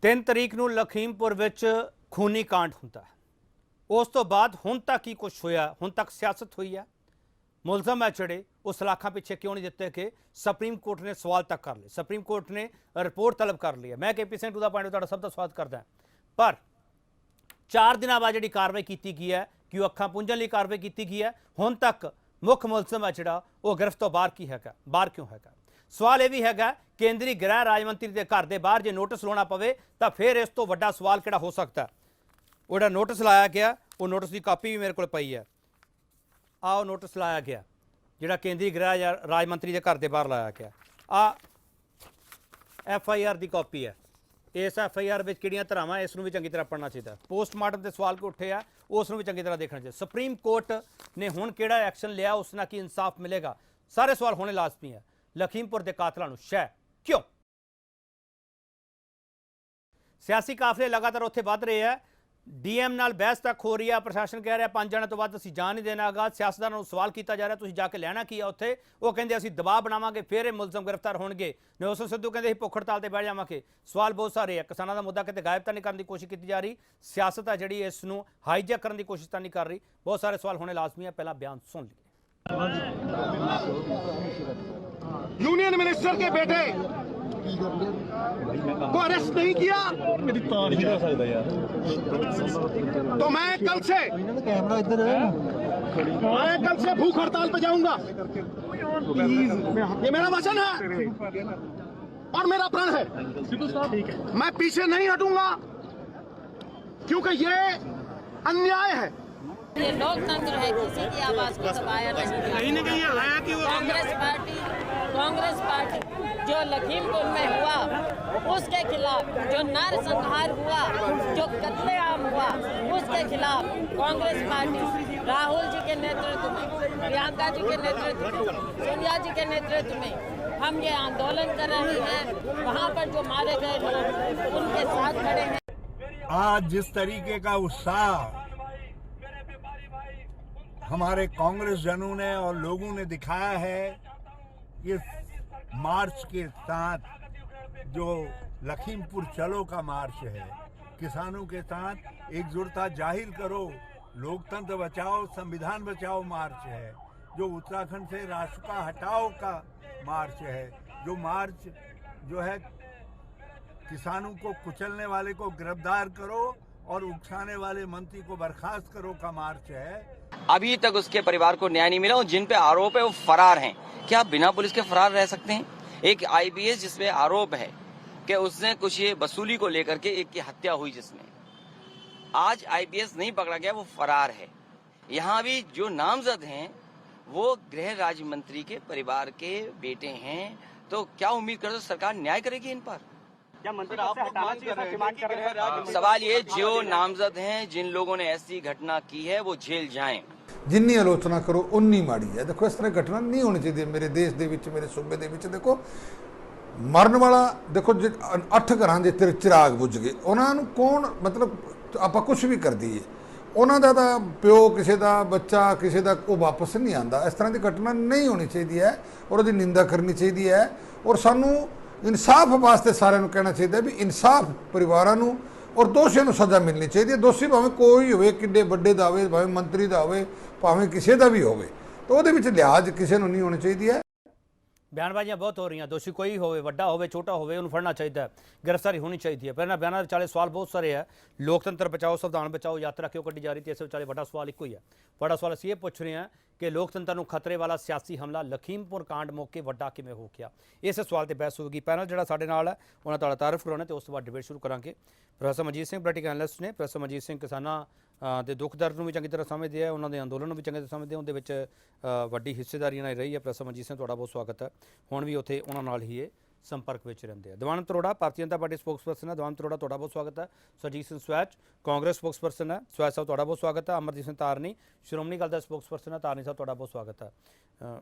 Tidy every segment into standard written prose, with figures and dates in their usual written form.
3 ਤਰੀਕ ਨੂੰ ਲਖੀਮਪੁਰ ਵਿੱਚ ਖੂਨੀ ਕਾਂਡ ਹੁੰਦਾ ਹੈ। ਉਸ ਤੋਂ ਬਾਅਦ ਹੁਣ ਤੱਕ ਕੀ ਕੁਝ ਹੋਇਆ, ਹੁਣ ਤੱਕ ਸਿਆਸਤ ਹੋਈ ਹੈ। ਮੁਲਜ਼ਮ ਹੈ ਜਿਹੜੇ ਉਹ ਸਲਾਖਾਂ ਪਿੱਛੇ ਕਿਉਂ ਨਹੀਂ ਦਿੱਤੇ ਕਿ ਸੁਪਰੀਮ ਕੋਰਟ ਨੇ ਸਵਾਲ ਤੱਕ ਕਰ ਲਏ, ਸੁਪਰੀਮ ਕੋਰਟ ਨੇ ਰਿਪੋर्ट तलब कर ली है। मैं KP ਸਿੰਘ ਦਾ ਪੁਆਇੰਟ ਤੁਹਾਡਾ ਸਭ ਦਾ ਸਵਾਗਤ ਕਰਦਾ ਪਰ 4 ਦਿਨਾਂ ਬਾਅਦ ਜਿਹੜੀ ਕਾਰਵਾਈ ਕੀਤੀ ਗਈ ਹੈ ਕਿ ਉਹ ਅੱਖਾਂ ਪੁੰਝਣ ਲਈ ਕਾਰਵਾਈ ਕੀਤੀ ਗਈ ਹੈ, ਹੁਣ ਤੱਕ ਮੁੱਖ ਮੁਲਜ਼ਮ ਹੈ ਜਿਹੜਾ ਉਹ ਗ੍ਰਿਫਤ ਤੋਂ ਬਾਹਰ ਕੀ ਹੈਗਾ, ਬਾਹਰ ਕਿਉਂ ਹੈਗਾ। ਸਵਾਲ ਇਹ ਵੀ ਹੈਗਾ ਕੇਂਦਰੀ ਗ੍ਰਹਿ ਰਾਜ ਮੰਤਰੀ ਦੇ ਘਰ ਦੇ ਬਾਹਰ ਜੇ ਨੋਟਿਸ ਲਾਉਣਾ ਪਵੇ ਤਾਂ ਫਿਰ ਇਸ ਤੋਂ ਵੱਡਾ ਸਵਾਲ ਕਿਹੜਾ ਹੋ ਸਕਦਾ। ਉਹ ਜਿਹੜਾ ਨੋਟਿਸ ਲਾਇਆ ਗਿਆ ਉਹ ਨੋਟਿਸ ਦੀ ਕਾਪੀ ਵੀ ਮੇਰੇ ਕੋਲ ਪਈ ਹੈ। ਆਹ ਨੋਟਿਸ ਲਾਇਆ ਗਿਆ ਜਿਹੜਾ ਕੇਂਦਰੀ ਗ੍ਰਹਿ ਰਾਜ ਮੰਤਰੀ ਦੇ ਘਰ ਦੇ ਬਾਹਰ ਲਾਇਆ ਗਿਆ। ਆ FIR ਦੀ ਕਾਪੀ ਹੈ। इस FIR ਵਿੱਚ ਕਿਹੜੀਆਂ ਧਾਰਾਵਾਂ ਇਸ ਨੂੰ ਵੀ ਚੰਗੀ ਤਰ੍ਹਾਂ ਪੜ੍ਹਨਾ ਚਾਹੀਦਾ। ਪੋਸਟਮਾਰਟਮ ਦੇ ਸਵਾਲ ਕੋ ਉੱਠੇ ਆ ਉਸ ਨੂੰ ਵੀ ਚੰਗੀ ਤਰ੍ਹਾਂ ਦੇਖਣਾ ਚਾਹੀਦਾ। ਸੁਪਰੀਮ ਕੋਰਟ ਨੇ ਹੁਣ ਕਿਹੜਾ ਐਕਸ਼ਨ ਲਿਆ, ਉਸ ਨਾਲ ਕੀ ਇਨਸਾਫ ਮਿਲੇਗਾ, ਸਾਰੇ ਸਵਾਲ ਹੋਣੇ ਲਾਜ਼ਮੀ ਹੈ। ਲਖੀਮਪੁਰ ਦੇ ਕਾਤਲਾਂ ਨੂੰ ਸ਼ਹਿ ਕਿਉਂ? ਸਿਆਸੀ ਕਾਫਲੇ ਲਗਾਤਾਰ ਉੱਥੇ ਵੱਧ ਰਹੇ ਆ। DM ਨਾਲ ਬਹਿਸ ਤੱਕ ਹੋ ਰਹੀ ਹੈ। ਪ੍ਰਸ਼ਾਸਨ ਕਹਿ ਰਿਹਾ 5 ਜਣਾਂ ਤੋਂ ਵੱਧ ਅਸੀਂ ਜਾਣ ਨਹੀਂ ਦੇਣਾ ਹੈਗਾ। ਸਿਆਸਤਦਾਨਾਂ ਨੂੰ ਸਵਾਲ ਕੀਤਾ ਜਾ ਰਿਹਾ ਤੁਸੀਂ ਜਾ ਕੇ ਲੈਣਾ ਕੀ ਆ ਉੱਥੇ। ਉਹ ਕਹਿੰਦੇ ਅਸੀਂ ਦਬਾਅ ਬਣਾਵਾਂਗੇ ਫਿਰ ਇਹ ਮੁਲਜ਼ਮ ਗ੍ਰਿਫਤਾਰ ਹੋਣਗੇ। ਨੌਸਰ ਸਿੱਧੂ ਕਹਿੰਦੇ ਅਸੀਂ ਭੁੱਖ ਹੜਤਾਲ ਤੇ ਬੈਠ ਜਾਵਾਂਗੇ। ਸਵਾਲ ਬਹੁਤ ਸਾਰੇ ਆ। ਕਿਸਾਨਾਂ ਦਾ ਮੁੱਦਾ ਕਿਤੇ ਗਾਇਬ ਤਾਂ ਨਹੀਂ ਕਰਨ ਦੀ ਕੋਸ਼ਿਸ਼ ਕੀਤੀ ਜਾ ਰਹੀ। ਸਿਆਸਤ ਆ ਜਿਹੜੀ ਇਸ ਨੂੰ ਹਾਈਜੈਕ ਕਰਨ ਦੀ ਕੋਸ਼ਿਸ਼ ਤਾਂ ਨਹੀਂ ਕਰ ਰਹੀ। ਬਹੁਤ ਸਾਰੇ ਸਵਾਲ ਹੋਣੇ ਲਾਜ਼ਮੀ ਹੈ। ਪਹਿਲਾਂ ਬਿਆਨ ਸੁਣ ਲਈਏ। यूनियन मिनिस्टर के बेटे को अरेस्ट नहीं किया तो मैं कल से भूख हड़ताल पे जाऊंगा। ये मेरा वचन है और मेरा प्रण है। मैं पीछे नहीं हटूंगा क्योंकि ये अन्याय है। ये लोकतंत्र है, किसी की आवाज को दबाया नहीं जाता। कांग्रेस पार्टी जो लखीमपुर में हुआ उसके खिलाफ, जो नरसंहार हुआ, जो कत्लेआम हुआ उसके खिलाफ कांग्रेस पार्टी राहुल जी के नेतृत्व में, प्रियंका जी के नेतृत्व में, सोनिया जी के नेतृत्व में हम ये आंदोलन कर रहे हैं। वहाँ पर जो मारे गए लोग उनके साथ खड़े हैं। आज जिस तरीके का उत्साह हमारे कांग्रेस जनों ने और लोगों ने दिखाया है, ये मार्च के साथ जो लखीमपुर चलो का मार्च है, किसानों के साथ एकजुटता जाहिर करो, लोकतंत्र बचाओ संविधान बचाओ मार्च है, जो उत्तराखंड से राष्ट्र हटाओ का मार्च है, जो मार्च जो है किसानों को कुचलने वाले को गिरफ्तार करो और उकसाने वाले मंत्री को बर्खास्त करो का मार्च है। अभी तक उसके परिवार को न्याय नहीं मिला और जिन पे आरोप है वो फरार हैं। क्या आप बिना पुलिस के फरार रह सकते हैं? एक IPS जिसमें आरोप है कि उसने कुछ ये वसूली को लेकर के एक की हत्या हुई, जिसमें आज IPS नहीं पकड़ा गया, वो फरार है। यहाँ भी जो नामजद हैं वो गृह राज्य मंत्री के परिवार के बेटे हैं, तो क्या उम्मीद करते सरकार न्याय करेगी इन पर? सवाल ये जो नामजद हैं, जिन लोगों ने ऐसी घटना की है वो जेल जाएं। जिन्नी आलोचना करो उन्नी माड़ी है। देखो इस तरह घटना नहीं होनी चाहिए मेरे देश दे विच, मेरे सूबे दे विच। देखो मरण वाला, देखो 8 घरां दे चिराग बुझ गए, उन्होंने कौन मतलब आप कुछ भी कर दीए, उन्होंने दा प्यो किसी का बच्चा किसी का वो वापस नहीं आता। इस तरह की घटना नहीं होनी चाहिए है और उसकी निंदा करनी चाहिए है। और सानू इंसाफ वास्ते सारे कहना चाहिए भी इंसाफ परिवारों को और दोषियों को सज़ा मिलनी चाहिए। दोषी भावें कोई हो, किड्डे बड़े का हो, भावें मंत्री का हो, भावें किसी का भी हो, तो वो लिहाज किसी को नहीं होनी चाहिए है। बयानबाजियां बहुत हो रही हैं। दोषी कोई हो, वड्डा हो, छोटा हो, उन्हें फड़ना चाहिए, गिरफ्तारी होनी चाहिए। पर इन्होंने बयानों विचाले सवाल बहुत सारे है। लोकतंत्र बचाओ संविधान बचाओ यात्रा क्यों कढ़ी जा रही थी, इस विचाले बड़ा सवाल एक ही है। बड़ा सवाल असीं ये पूछ रहे हैं कि लोकतंत्र को खतरे वाला सियासी हमला लखीमपुर कांड मौके वड्डा किवें हो गया। इस सवाल पर बहस होगी। पैनल जिहड़ा साडे नाल है उन्हां तुहाडा तारुफ कराउणा ते उस तो बाद डिबेट शुरू करांगे। Professor Manjeet Singh political analyst ने। प्रोफैसर मनजीत सिंह किसानां ਦੇ ਦੁੱਖ ਦਰਦ ਨੂੰ ਵੀ ਚੰਗੀ ਤਰ੍ਹਾਂ ਸਮਝਦੇ ਆ, ਉਹਨਾਂ ਦੇ ਅੰਦੋਲਨ ਨੂੰ ਵੀ ਚੰਗੀ ਤਰ੍ਹਾਂ ਸਮਝਦੇ ਆ, ਉਹਦੇ ਵਿੱਚ ਵੱਡੀ ਹਿੱਸੇਦਾਰੀ ਨਾਲ ਰਹੀ ਹੈ। ਪ੍ਰੋਫੈਸਰ ਮਨਜੀਤ ਸਿੰਘ ਤੁਹਾਡਾ ਬਹੁਤ ਸਵਾਗਤ ਹੈ। ਹੁਣ ਵੀ ਉੱਥੇ ਉਹਨਾਂ ਨਾਲ ਹੀ ਇਹ ਸੰਪਰਕ ਵਿੱਚ ਰਹਿੰਦੇ ਆ। ਦਿਵਾਨ ਅਰੋੜਾ ਭਾਰਤੀ ਜਨਤਾ ਪਾਰਟੀ ਸਪੋਕਸਪਰਸਨ ਹੈ। ਦਿਵਾਨ ਅਰੋੜਾ ਤੁਹਾਡਾ ਬਹੁਤ ਸਵਾਗਤ ਹੈ। ਸੁਰਜੀਤ ਸਿੰਘ ਸਵੈਚ ਕਾਂਗਰਸ ਸਪੋਕਸਪਰਸਨ ਹੈ। ਸਵੈਚ ਸਾਹਿਬ ਤੁਹਾਡਾ ਬਹੁਤ ਸਵਾਗਤ ਹੈ। ਅਮਰਜੀਤ ਸਿੰਘ ਤਾਰਨੀ ਸ਼੍ਰੋਮਣੀ ਅਕਾਲੀ ਦਲ ਸਪੋਕਸਪਰਸਨ ਹੈ। ਤਾਰਨੀ ਸਾਹਿਬ ਤੁਹਾਡਾ ਬਹੁਤ ਸਵਾਗਤ ਹੈ।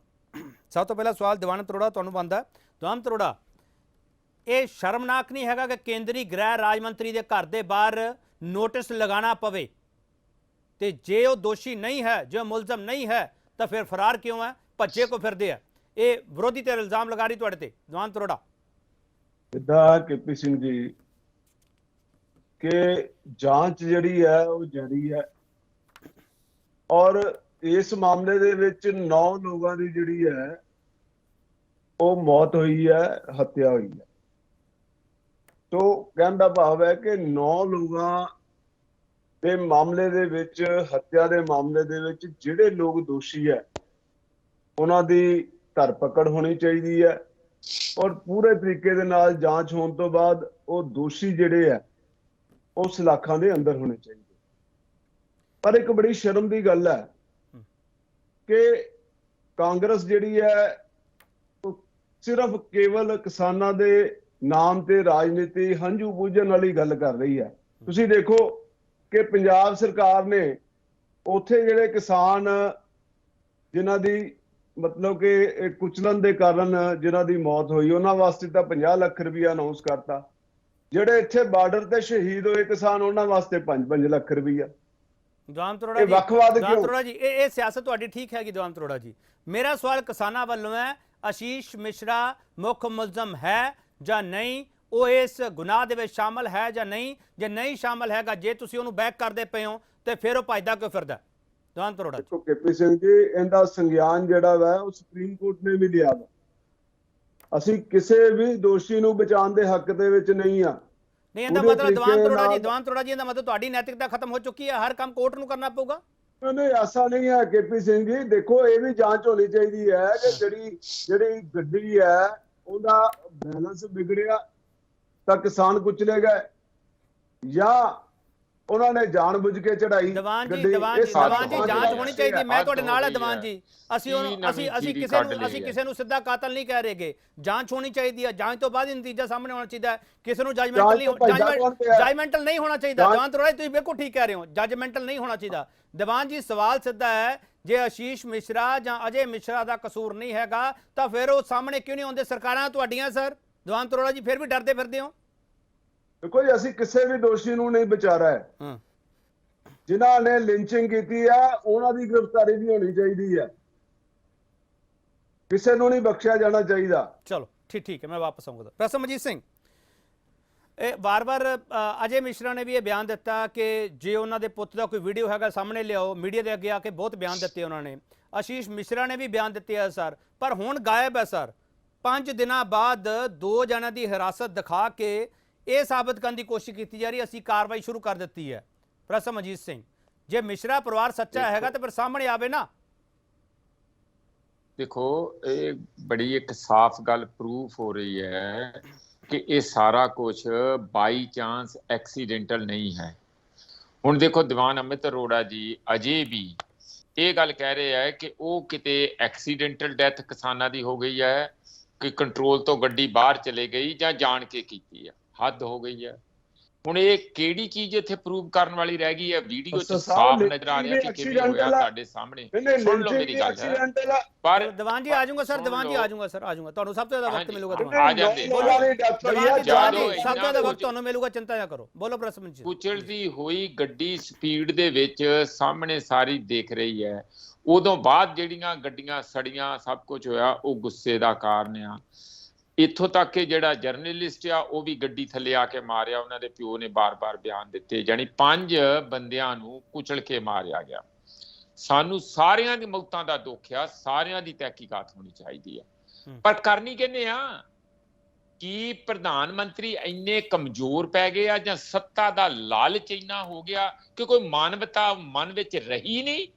ਸਭ ਤੋਂ ਪਹਿਲਾ ਸਵਾਲ ਦਿਵਾਨ ਅਰੋੜਾ ਤੁਹਾਨੂੰ ਬਣਦਾ। ਦਿਵਾਨ ਅਰੋੜਾ, ਇਹ ਸ਼ਰਮਨਾਕ ਨਹੀਂ ਹੈਗਾ ਕਿ ਕੇਂਦਰੀ ਗ੍ਰਹਿ ਰਾਜ ਮੰਤਰੀ ਦੇ ਘਰ ਦੇ ਬਾਹਰ ਨੋਟਿਸ ਲਗਾਉਣਾ ਪਵੇ ਤੇ ਜੇ ਉਹ ਦੋਸ਼ੀ नहीं है, जो मुलजम नहीं है, तो फिर फरार क्यों है, भज्जे को फिरदे है? ये विरोधी ते इल्जाम लगा रही तुहाडे ते। दिवान अरोड़ा जिद्दां KP ਸਿੰਘ ਜੀ ਕਿ ਜਾਂਚ ਜਿਹੜੀ ਹੈ ਉਹ ਜਾਰੀ ਹੈ ਔਰ ਇਸ ਮਾਮਲੇ ਦੇ ਵਿੱਚ 9 ਲੋਕਾਂ ਦੀ ਜਿਹੜੀ ਹੈ ਉਹ ਮੌਤ ਹੋਈ ਹੈ, ਹੱਤਿਆ ਹੋਈ ਹੈ। ਤੋ ਕਹਿਣ ਦਾ ਭਾਵ ਹੈ ਕਿ 9 ਲੋਕਾਂ ਦੇ ਮਾਮਲੇ ਦੇ ਵਿੱਚ, ਹੱਤਿਆ ਦੇ ਮਾਮਲੇ ਦੇ ਵਿੱਚ ਜਿਹੜੇ ਲੋਕ ਦੋਸ਼ੀ ਹੈ ਉਹਨਾਂ ਦੀ ਧਰਪਕੜ ਹੋਣੀ ਚਾਹੀਦੀ ਹੈ ਔਰ ਪੂਰੇ ਤਰੀਕੇ ਦੇ ਨਾਲ ਜਾਂਚ ਹੋਣ ਤੋਂ ਬਾਅਦ ਉਹ ਦੋਸ਼ੀ ਜਿਹੜੇ ਹੈ ਉਹ ਸਲਾਖਾਂ ਦੇ ਅੰਦਰ ਹੋਣੇ ਚਾਹੀਦੇ। ਪਰ ਇੱਕ ਬੜੀ ਸ਼ਰਮ ਦੀ ਗੱਲ ਹੈ ਕਿ ਕਾਂਗਰਸ ਜਿਹੜੀ ਹੈ ਉਹ ਸਿਰਫ ਕੇਵਲ ਕਿਸਾਨਾਂ ਦੇ ਨਾਮ ਤੇ ਰਾਜਨੀਤੀ ਹੰਝੂ ਪੂਜਣ ਵਾਲੀ ਗੱਲ ਕਰ ਰਹੀ ਹੈ। ਤੁਸੀਂ ਦੇਖੋ ਕਿ ਪੰਜਾਬ ਸਰਕਾਰ ਨੇ ਉੱਥੇ ਜਿਹੜੇ ਕਿਸਾਨ ਜਿਨ੍ਹਾਂ ਦੀ ਮਤਲਬ ਕਿ ਕੁਚਲਣ ਦੇ ਕਾਰਨ ਜਿਨ੍ਹਾਂ ਦੀ ਮੌਤ ਹੋਈ ਉਹਨਾਂ ਵਾਸਤੇ ਤਾਂ 50 ਲੱਖ ਰੁਪਇਆ ਅਨਾਉਂਸ ਕਰਤਾ। ਜਿਹੜੇ ਇੱਥੇ ਬਾਰਡਰ ਤੇ ਸ਼ਹੀਦ ਹੋਏ ਕਿਸਾਨ ਉਹਨਾਂ ਵਾਸਤੇ 5-5 ਲੱਖ ਰੁਪਇਆ। ਦੀਵਾਨ ਤਰੋੜਾ ਜੀ ਇਹ ਸਿਆਸਤ ਤੁਹਾਡੀ ਠੀਕ ਹੈਗੀ ਦੀਵਾਨ ਤਰੋੜਾ ਜੀ। ਮੇਰਾ ਸਵਾਲ ਕਿਸਾਨਾਂ ਵੱਲੋਂ ਹੈ, ਆਸ਼ੀਸ਼ ਮਿਸ਼ਰਾ ਮੁੱਖ ਮੁਲਜ਼ਮ ਹੈ ਜਾਂ ਨਹੀਂ, ਉਹ ਇਸ ਗੁਨਾਹ ਦੇ ਵਿੱਚ ਸ਼ਾਮਲ ਹੈ ਜਾਂ ਨਹੀਂ? ਜੇ ਨਹੀਂ ਸ਼ਾਮਲ ਹੈਗਾ, ਜੇ ਤੁਸੀਂ ਉਹਨੂੰ ਬੈਕ ਕਰਦੇ ਪਏ ਹੋ ਤੇ ਫਿਰ ਉਹ ਭੱਜਦਾ ਕਿਉਂ ਫਿਰਦਾ? ਦੀਵਾਨ ਤਰੋੜਾ ਜੀ। ਕੇਪੀ ਸਿੰਘ ਜੀ, ਇਹਦਾ ਸੰਗਿਆਨ ਜਿਹੜਾ ਵਾ ਉਹ ਸੁਪਰੀਮ ਕੋਰਟ ਨੇ ਵੀ ਲਿਆ ਵਾ। ਅਸੀਂ ਕਿਸੇ ਵੀ ਦੋਸ਼ੀ ਨੂੰ ਬਚਾਉਣ ਦੇ ਹੱਕ ਦੇ ਵਿੱਚ ਨਹੀਂ ਆ। ਨਹੀਂ, ਇਹਦਾ ਮਤਲਬ ਦੀਵਾਨ ਤਰੋੜਾ ਜੀ ਇਹਦਾ ਮਤਲਬ ਤੁਹਾਡੀ ਨੈਤਿਕਤਾ ਖਤਮ ਹੋ ਚੁੱਕੀ ਹੈ, ਹਰ ਕੰਮ ਕੋਰਟ ਨੂੰ ਕਰਨਾ ਪਊਗਾ? ਨਹੀਂ, ਐਸਾ ਨਹੀਂ ਹੈ ਕੇਪੀ ਸਿੰਘ ਜੀ। ਦੇਖੋ, ਇਹ ਵੀ ਜਾਂਚ ਹੋਣੀ ਚਾਹੀਦੀ ਹੈ ਕਿ ਜਿਹੜੀ ਗੱਡੀ ਹੈ ਉਹਦਾ ਬੈਲੈਂਸ ਵਿਗੜਿਆ ਤਾਂ ਕਿਸਾਨ ਕੁਚਲੇ ਗਏ ਜਾਂ ਉਹਨਾਂ ਨੇ ਜਾਣਬੁੱਝ ਕੇ ਚੜਾਈ। ਦੀਵਾਨ ਜੀ ਜਾਂਚ ਹੋਣੀ ਚਾਹੀਦੀ। ਮੈਂ ਤੁਹਾਡੇ ਨਾਲ ਹੈ ਦੀਵਾਨ ਜੀ। ਅਸੀਂ ਕਿਸੇ ਨੂੰ ਸਿੱਧਾ ਕਾਤਲ ਨਹੀਂ ਕਹਿ ਰਹੇਗੇ। ਜਾਂਚ ਹੋਣੀ ਚਾਹੀਦੀ ਹੈ, ਜਾਂਚ ਤੋਂ ਬਾਅਦ ਨਤੀਜਾ ਸਾਹਮਣੇ ਆਉਣਾ ਚਾਹੀਦਾ ਹੈ। ਕਿਸੇ ਨੂੰ ਜਜਮੈਂਟਲ ਨਹੀਂ ਹੋਣਾ ਚਾਹੀਦਾ। ਦੀਵਾਨ ਤਰੋੜਾ ਤੁਸੀਂ ਬਿਲਕੁਲ ਠੀਕ ਕਹਿ ਰਹੇ ਹੋ, ਜਜਮੈਂਟਲ ਨਹੀਂ ਹੋਣਾ ਚਾਹੀਦਾ। ਦੀਵਾਨ ਜੀ, ਸਵਾਲ ਸਿੱਧਾ ਹੈ, ਜੇ ਆਸ਼ੀਸ਼ ਮਿਸ਼ਰਾ ਜਾਂ ਅਜੇ ਮਿਸ਼ਰਾ ਦਾ ਕਸੂਰ ਨਹੀਂ ਹੈਗਾ ਤਾਂ ਫਿਰ ਉਹ ਸਾਹਮਣੇ ਕਿਉਂ ਨਹੀਂ ਆਉਂਦੇ? ਸਰਕਾਰਾਂ ਤੁਹਾਡੀਆਂ ਸਰ, ਦੀਵਾਨ ਤਰੋੜਾ ਜੀ, ਫਿਰ ਵੀ ਡਰਦੇ ਫਿਰਦੇ ਹੋ। ਦੇਖੋ ਜੀ, ਅਸੀਂ ਕਿਸੇ ਵੀ ਦੋਸ਼ੀ ਨੂੰ ਨਹੀਂ ਵਿਚਾਰਾ ਹੈ। ਜਿਨ੍ਹਾਂ ਨੇ ਲਿੰਚਿੰਗ ਕੀਤੀ ਹੈ ਉਹਨਾਂ ਦੀ ਗ੍ਰਿਫਤਾਰੀ ਵੀ ਹੋਣੀ ਚਾਹੀਦੀ ਹੈ, ਕਿਸੇ ਨੂੰ ਨਹੀਂ ਬਖਸ਼ਿਆ ਜਾਣਾ ਚਾਹੀਦਾ। ਚਲੋ ਠੀਕ ਹੈ, ਮੈਂ ਵਾਪਸ ਆਉਂਗਾ। ਪ੍ਰਸਮਜੀਤ ਸਿੰਘ, ਇਹ ਵਾਰ-ਵਾਰ ਅਜੇ ਮਿਸ਼ਰਾ ਨੇ ਵੀ ਇਹ ਬਿਆਨ ਦਿੱਤਾ ਕਿ ਜੇ ਉਹਨਾਂ ਦੇ ਪੁੱਤ ਦਾ ਕੋਈ ਵੀਡੀਓ ਹੈਗਾ ਸਾਹਮਣੇ ਲਿਆਓ। ਮੀਡੀਆ ਦੇ ਅੱਗੇ ਆ ਕੇ ਬਹੁਤ ਬਿਆਨ ਦਿੱਤੇ ਉਹਨਾਂ ਨੇ। ਆਸ਼ੀਸ਼ ਮਿਸ਼ਰਾ ਨੇ ਵੀ ਬਿਆਨ ਦਿੱਤੇ ਹੈ ਸਰ, ਪਰ ਹੁਣ ਗਾਇਬ ਹੈ ਸਰ। 5 ਦਿਨਾਂ ਬਾਅਦ 2 ਜਣਿਆਂ ਦੀ ਹਿਰਾਸਤ ਦਿਖਾ ਕੇ ਇਹ ਸਾਬਤ ਕਰਨ ਦੀ ਕੋਸ਼ਿਸ਼ ਕੀਤੀ ਜਾ ਰਹੀ, ਅਸੀਂ ਕਾਰਵਾਈ ਸ਼ੁਰੂ ਕਰ ਦਿੱਤੀ ਹੈ। ਪ੍ਰਸਮਜੀਤ ਸਿੰਘ, ਜੇ ਮਿਸ਼ਰਾ ਪਰਿਵਾਰ ਸੱਚਾ ਹੈਗਾ ਤਾਂ ਫਿਰ ਸਾਹਮਣੇ ਆਵੇ ਨਾ। ਦੇਖੋ, ਇਹ ਬੜੀ ਇੱਕ ਸਾਫ਼ ਗੱਲ ਪ੍ਰੂਫ ਹੋ ਰਹੀ ਹੈ ਕਿ ਇਹ ਸਾਰਾ ਕੁਝ ਬਾਈ ਚਾਂਸ ਐਕਸੀਡੈਂਟਲ ਨਹੀਂ ਹੈ। ਹੁਣ ਦੇਖੋ, ਦੀਵਾਨ ਅਮਿਤ ਅਰੋੜਾ ਜੀ ਅਜੇ ਵੀ ਇਹ ਗੱਲ ਕਹਿ ਰਹੇ ਹੈ ਕਿ ਉਹ ਕਿਤੇ ਐਕਸੀਡੈਂਟਲ ਡੈਥ ਕਿਸਾਨਾਂ ਦੀ ਹੋ ਗਈ ਹੈ, ਕਿ ਕੰਟਰੋਲ ਤੋਂ ਗੱਡੀ ਬਾਹਰ ਚਲੇ ਗਈ ਜਾਂ ਜਾਣ ਕੇ ਕੀਤੀ ਹੈ। ਹੱਦ ਹੋ ਗਈ ਹੈ। ਹੁਣ ਇਹ ਕਿਹੜੀ ਚੀਜ਼ ਇੱਥੇ ਪ੍ਰੂਵ ਕਰਨ ਵਾਲੀ ਰਹਿ ਗਈ ਹੈ? ਵੀਡੀਓ 'ਚ ਸਾਫ਼ ਨਜ਼ਰ ਆ ਰਿਹਾ ਕਿ ਕਿਵੇਂ ਹੋਇਆ ਤੁਹਾਡੇ ਸਾਹਮਣੇ। ਸੁਣ ਲਓ ਮੇਰੀ ਗੱਲ ਹੈ। ਪਰ ਦੀਵਾਨ ਜੀ ਆ ਜਾਊਂਗਾ ਸਰ, ਦੀਵਾਨ ਜੀ ਆ ਜਾਊਂਗਾ ਸਰ, ਆ ਜਾਊਂਗਾ। ਤੁਹਾਨੂੰ ਸਭ ਤੋਂ ਜ਼ਿਆਦਾ ਵਕਤ ਮਿਲੂਗਾ। ਆ ਜਾਂਦੇ ਸਭ ਤੋਂ ਜ਼ਿਆਦਾ ਵਕਤ ਤੁਹਾਨੂੰ ਮਿਲੂਗਾ, ਚਿੰਤਾ ਨਾ ਕਰੋ। ਬੋਲੋ ਪ੍ਰਸਮਜੀਤ। ਕੁਚਲਦੀ ਹੋਈ ਗੱਡੀ ਸਪੀਡ ਦੇ ਵਿੱਚ ਸਾਹਮਣੇ ਸਾਰੀ ਦੇਖ ਰਹੀ ਹੈ। ਉਦੋਂ ਬਾਅਦ ਜਿਹੜੀਆਂ ਗੱਡੀਆਂ ਸੜੀਆਂ, ਸਭ ਕੁਝ ਹੋਇਆ, ਉਹ ਗੁੱਸੇ ਦਾ ਕਾਰਨ ਆ। ਇੱਥੋਂ ਤੱਕ ਕਿ ਜਿਹੜਾ ਜਰਨਲਿਸਟ ਆ ਉਹ ਵੀ ਗੱਡੀ ਥੱਲੇ ਆ ਕੇ ਮਾਰਿਆ। ਉਹਨਾਂ ਦੇ ਪਿਓ ਨੇ ਬਾਰ-ਬਾਰ ਬਿਆਨ ਦਿੱਤੇ, ਜਾਨੀ 5 ਬੰਦਿਆਂ ਨੂੰ ਕੁਚਲ ਕੇ ਮਾਰਿਆ ਗਿਆ। ਸਾਨੂੰ ਸਾਰਿਆਂ ਦੀ ਮੌਤਾਂ ਦਾ ਦੁੱਖ ਆ, ਸਾਰਿਆਂ ਦੀ ਤਹਿਕੀਕਾਤ ਹੋਣੀ ਚਾਹੀਦੀ ਹੈ। ਪਰ ਕਰਨੀ ਕਿਹਨੇ ਆ? ਕੀ ਪ੍ਰਧਾਨ ਮੰਤਰੀ ਇੰਨੇ ਕਮਜ਼ੋਰ ਪੈ ਗਏ ਆ ਜਾਂ ਸੱਤਾ ਦਾ ਲਾਲਚ ਇੰਨਾ ਹੋ ਗਿਆ ਕਿ ਕੋਈ ਮਾਨਵਤਾ ਮਨ ਵਿੱਚ ਰਹੀ ਨਹੀਂ?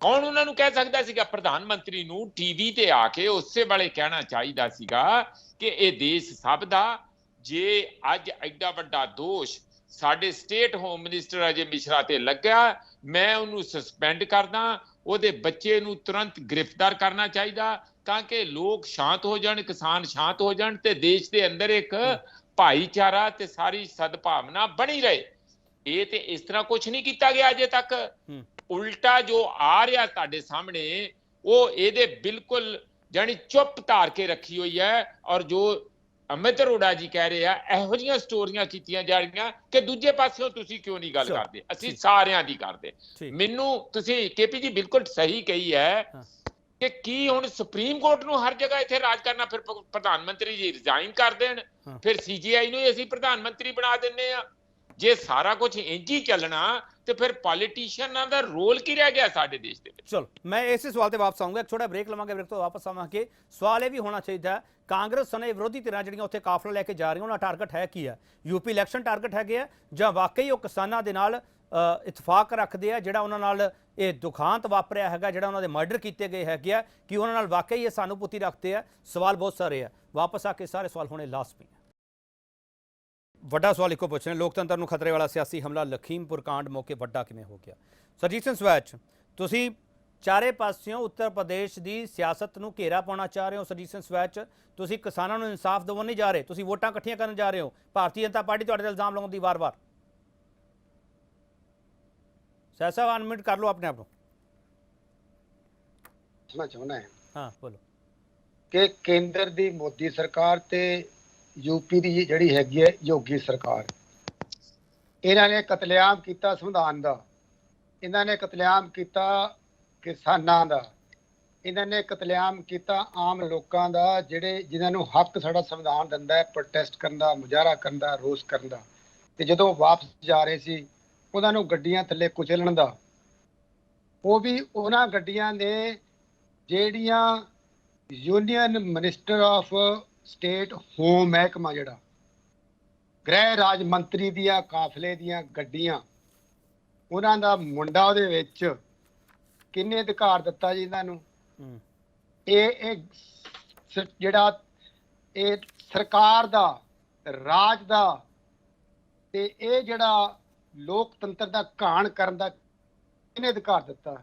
ਕੌਣ ਉਹਨਾਂ ਨੂੰ ਕਹਿ ਸਕਦਾ ਸੀਗਾ? ਪ੍ਰਧਾਨ ਮੰਤਰੀ ਨੂੰ ਟੀਵੀ ਤੇ ਆ ਕੇ ਉਸੇ ਵੇਲੇ ਕਹਿਣਾ ਚਾਹੀਦਾ ਸੀਗਾ ਕਿ ਇਹ ਦੇਸ਼ ਸਭ ਦਾ। ਜੇ ਅੱਜ ਐਡਾ ਵੱਡਾ ਦੋਸ਼ ਸਾਡੇ ਸਟੇਟ ਹੋਮ ਮਿਨਿਸਟਰ ਅਜੇ ਮਿਸ਼ਰਾ ਤੇ ਲੱਗਾ, ਮੈਂ ਉਹਨੂੰ ਸਸਪੈਂਡ ਕਰਦਾ। ਉਹਦੇ ਬੱਚੇ ਨੂੰ ਤੁਰੰਤ ਗ੍ਰਿਫਤਾਰ ਕਰਨਾ ਚਾਹੀਦਾ ਤਾਂ ਕਿ ਲੋਕ ਸ਼ਾਂਤ ਹੋ ਜਾਣ, ਕਿਸਾਨ ਸ਼ਾਂਤ ਹੋ ਜਾਣ ਤੇ ਦੇਸ਼ ਦੇ ਅੰਦਰ ਇੱਕ ਭਾਈਚਾਰਾ ਤੇ ਸਾਰੀ ਸਦਭਾਵਨਾ ਬਣੀ ਰਹੇ। ਇਹ ਤੇ ਇਸ ਤਰ੍ਹਾਂ ਕੁਝ ਨਹੀਂ ਕੀਤਾ ਗਿਆ ਅਜੇ ਤੱਕ। ਉਲਟਾ ਜੋ ਆ ਰਿਹਾ ਤੁਹਾਡੇ ਸਾਹਮਣੇ, ਉਹ ਇਹਦੇ ਬਿਲਕੁਲ ਜਾਨੀ ਚੁੱਪ ਧਾਰ ਕੇ ਰੱਖੀ ਹੋਈ ਹੈ। ਔਰ ਜੋ ਅਮਿਤ ਅਰੋੜਾ ਜੀ ਕਹਿ ਰਹੇ ਆ, ਇਹੋ ਜਿਹੀਆਂ ਸਟੋਰੀਆਂ ਕੀਤੀਆਂ ਜਾ ਰਹੀਆਂ ਕਿ ਦੂਜੇ ਪਾਸਿਓਂ ਤੁਸੀਂ ਕਿਉਂ ਨਹੀਂ ਗੱਲ ਕਰਦੇ? ਅਸੀਂ ਸਾਰਿਆਂ ਦੀ ਕਰਦੇ। ਮੈਨੂੰ ਤੁਸੀਂ ਕੇਪੀ ਜੀ ਬਿਲਕੁਲ ਸਹੀ ਕਹੀ ਹੈ ਕਿ ਕੀ ਹੁਣ ਸੁਪਰੀਮ ਕੋਰਟ ਨੂੰ ਹਰ ਜਗ੍ਹਾ ਇੱਥੇ ਰਾਜ ਕਰਨਾ? ਫਿਰ ਪ੍ਰਧਾਨ ਮੰਤਰੀ ਜੀ ਰਿਜ਼ਾਈਨ ਕਰ ਦੇਣ, ਫਿਰ CGI ਨੂੰ ਹੀ ਅਸੀਂ ਪ੍ਰਧਾਨ ਮੰਤਰੀ ਬਣਾ ਦਿੰਨੇ ਆ। ਜੇ ਸਾਰਾ ਕੁਝ ਇੰਜ ਹੀ ਚੱਲਣਾ ਤੇ ਫਿਰ ਪੋਲੀਟੀਸ਼ੀਅਨਾਂ ਦਾ ਰੋਲ ਕੀ ਰਹਿ ਗਿਆ ਸਾਡੇ ਦੇਸ਼ ਦੇ ਵਿੱਚ? ਚਲੋ ਮੈਂ ਇਸੇ ਸਵਾਲ ਤੇ ਵਾਪਸ ਆਉਂਗਾ, ਇੱਕ ਛੋਟਾ ਬ੍ਰੇਕ ਲਵਾਂਗੇ, ਬ੍ਰੇਕ ਤੋਂ ਵਾਪਸ ਆਵਾਂਗੇ। ਸਵਾਲ ਇਹ ਵੀ ਹੋਣਾ ਚਾਹੀਦਾ ਕਾਂਗਰਸ ਸਣੇ ਵਿਰੋਧੀ ਧਿਰਾਂ ਜਿਹੜੀਆਂ ਉੱਥੇ ਕਾਫਲਾ ਲੈ ਕੇ ਜਾ ਰਹੀਆਂ ਉਹਨਾਂ ਦਾ ਟਾਰਗੇਟ ਹੈ ਕੀ ਹੈ? ਯੂਪੀ ਇਲੈਕਸ਼ਨ ਟਾਰਗੇਟ ਹੈਗੇ ਆ ਜਾਂ ਵਾਕਈ ਉਹ ਕਿਸਾਨਾਂ ਦੇ ਨਾਲ ਇਤਫਾਕ ਰੱਖਦੇ ਆ, ਜਿਹੜਾ ਉਹਨਾਂ ਨਾਲ ਇਹ ਦੁਖਾਂਤ ਵਾਪਰਿਆ ਹੈਗਾ, ਜਿਹੜਾ ਉਹਨਾਂ ਦੇ ਮਰਡਰ ਕੀਤੇ ਗਏ ਹੈਗੇ ਆ, ਕਿ ਉਹਨਾਂ ਨਾਲ ਵਾਕਈ ਇਹ ਸਾਨੂਭੂਤੀ ਰੱਖਦੇ ਆ? ਸਵਾਲ ਬਹੁਤ ਸਾਰੇ ਆ, ਵਾਪਸ ਆ ਕੇ ਸਾਰੇ ਸਵਾਲ ਹੋਣੇ ਲਾਜ਼ਮੀ। ਵੱਡਾ ਸਵਾਲ ਇੱਕੋ ਪੁੱਛ ਰਹੇ, ਲੋਕਤੰਤਰ ਨੂੰ ਖਤਰੇ ਵਾਲਾ ਸਿਆਸੀ ਹਮਲਾ ਲਖੀਮਪੁਰ ਕਾਂਡ ਮੌਕੇ ਵੱਡਾ ਕਿਵੇਂ ਹੋ ਗਿਆ? ਸਰਜੀਤ ਸਿੰਘ ਸਵੈਚ, ਤੁਸੀਂ ਚਾਰੇ ਪਾਸਿਓਂ ਉੱਤਰ ਪ੍ਰਦੇਸ਼ ਦੀ ਸਿਆਸਤ ਨੂੰ ਘੇਰਾ ਪਾਉਣਾ ਚਾਹ ਰਹੇ ਹੋ। ਸਰਜੀਤ ਸਿੰਘ ਸਵੈਚ, ਤੁਸੀਂ ਕਿਸਾਨਾਂ ਨੂੰ ਇਨਸਾਫ ਦਿਵਾਉਣ ਨਹੀਂ ਜਾ ਰਹੇ, ਤੁਸੀਂ ਵੋਟਾਂ ਇਕੱਠੀਆਂ ਕਰਨ ਜਾ ਰਹੇ ਹੋ। ਭਾਰਤੀ ਜਨਤਾ ਪਾਰਟੀ ਤੁਹਾਡੇ ਤੇ ਇਲਜ਼ਾਮ ਲਾਉਂਦੀ ਵਾਰ-ਵਾਰ। ਸਹਿ ਸਾਹਿਬ ਅਨਮਿਊਟ ਕਰ ਲਓ ਆਪਣੇ ਆਪ ਨੂੰ। ਮੈਂ ਚਾਹੁੰਦਾ ਹਾਂ ਬੋਲੋ। ਕਿ ਕੇਂਦਰ ਦੀ ਮੋਦੀ ਸਰਕਾਰ ਤੇ ਯੂਪੀ ਦੀ ਜਿਹੜੀ ਹੈਗੀ ਹੈ ਯੋਗੀ ਸਰਕਾਰ, ਇਹਨਾਂ ਨੇ ਕਤਲੇਆਮ ਕੀਤਾ ਸੰਵਿਧਾਨ ਦਾ, ਇਹਨਾਂ ਨੇ ਕਤਲੇਆਮ ਕੀਤਾ ਕਿਸਾਨਾਂ ਦਾ, ਇਹਨਾਂ ਨੇ ਕਤਲੇਆਮ ਕੀਤਾ ਆਮ ਲੋਕਾਂ ਦਾ, ਜਿਹੜੇ ਜਿਨ੍ਹਾਂ ਨੂੰ ਹੱਕ ਸਾਡਾ ਸੰਵਿਧਾਨ ਦਿੰਦਾ ਹੈ ਪ੍ਰੋਟੈਸਟ ਕਰਨ ਦਾ, ਮੁਜ਼ਾਹਰਾ ਕਰਨ ਦਾ, ਰੋਸ ਕਰਨ ਦਾ। ਤੇ ਜਦੋਂ ਵਾਪਸ ਜਾ ਰਹੇ ਸੀ ਉਹਨਾਂ ਨੂੰ ਗੱਡੀਆਂ ਥੱਲੇ ਕੁਚਲਣ ਦਾ, ਉਹ ਵੀ ਉਹਨਾਂ ਗੱਡੀਆਂ ਨੇ ਜਿਹੜੀਆਂ union minister of state home ਮਹਿਕਮਾ, ਜਿਹੜਾ ਗ੍ਰਹਿ ਰਾਜ ਮੰਤਰੀ ਦੀਆਂ ਕਾਫਲੇ ਦੀਆਂ ਗੱਡੀਆਂ, ਉਹਨਾਂ ਦਾ ਮੁੰਡਾ ਉਹਦੇ ਵਿੱਚ। ਕਿੰਨੇ ਅਧਿਕਾਰ ਦਿੱਤਾ ਜੀ ਇਹਨਾਂ ਨੂੰ? ਇਹ ਜਿਹੜਾ ਇਹ ਸਰਕਾਰ ਦਾ, ਰਾਜ ਦਾ, ਤੇ ਇਹ ਜਿਹੜਾ ਲੋਕਤੰਤਰ ਦਾ ਘਾਣ ਕਰਨ ਦਾ ਕਿਹਨੇ ਅਧਿਕਾਰ ਦਿੱਤਾ?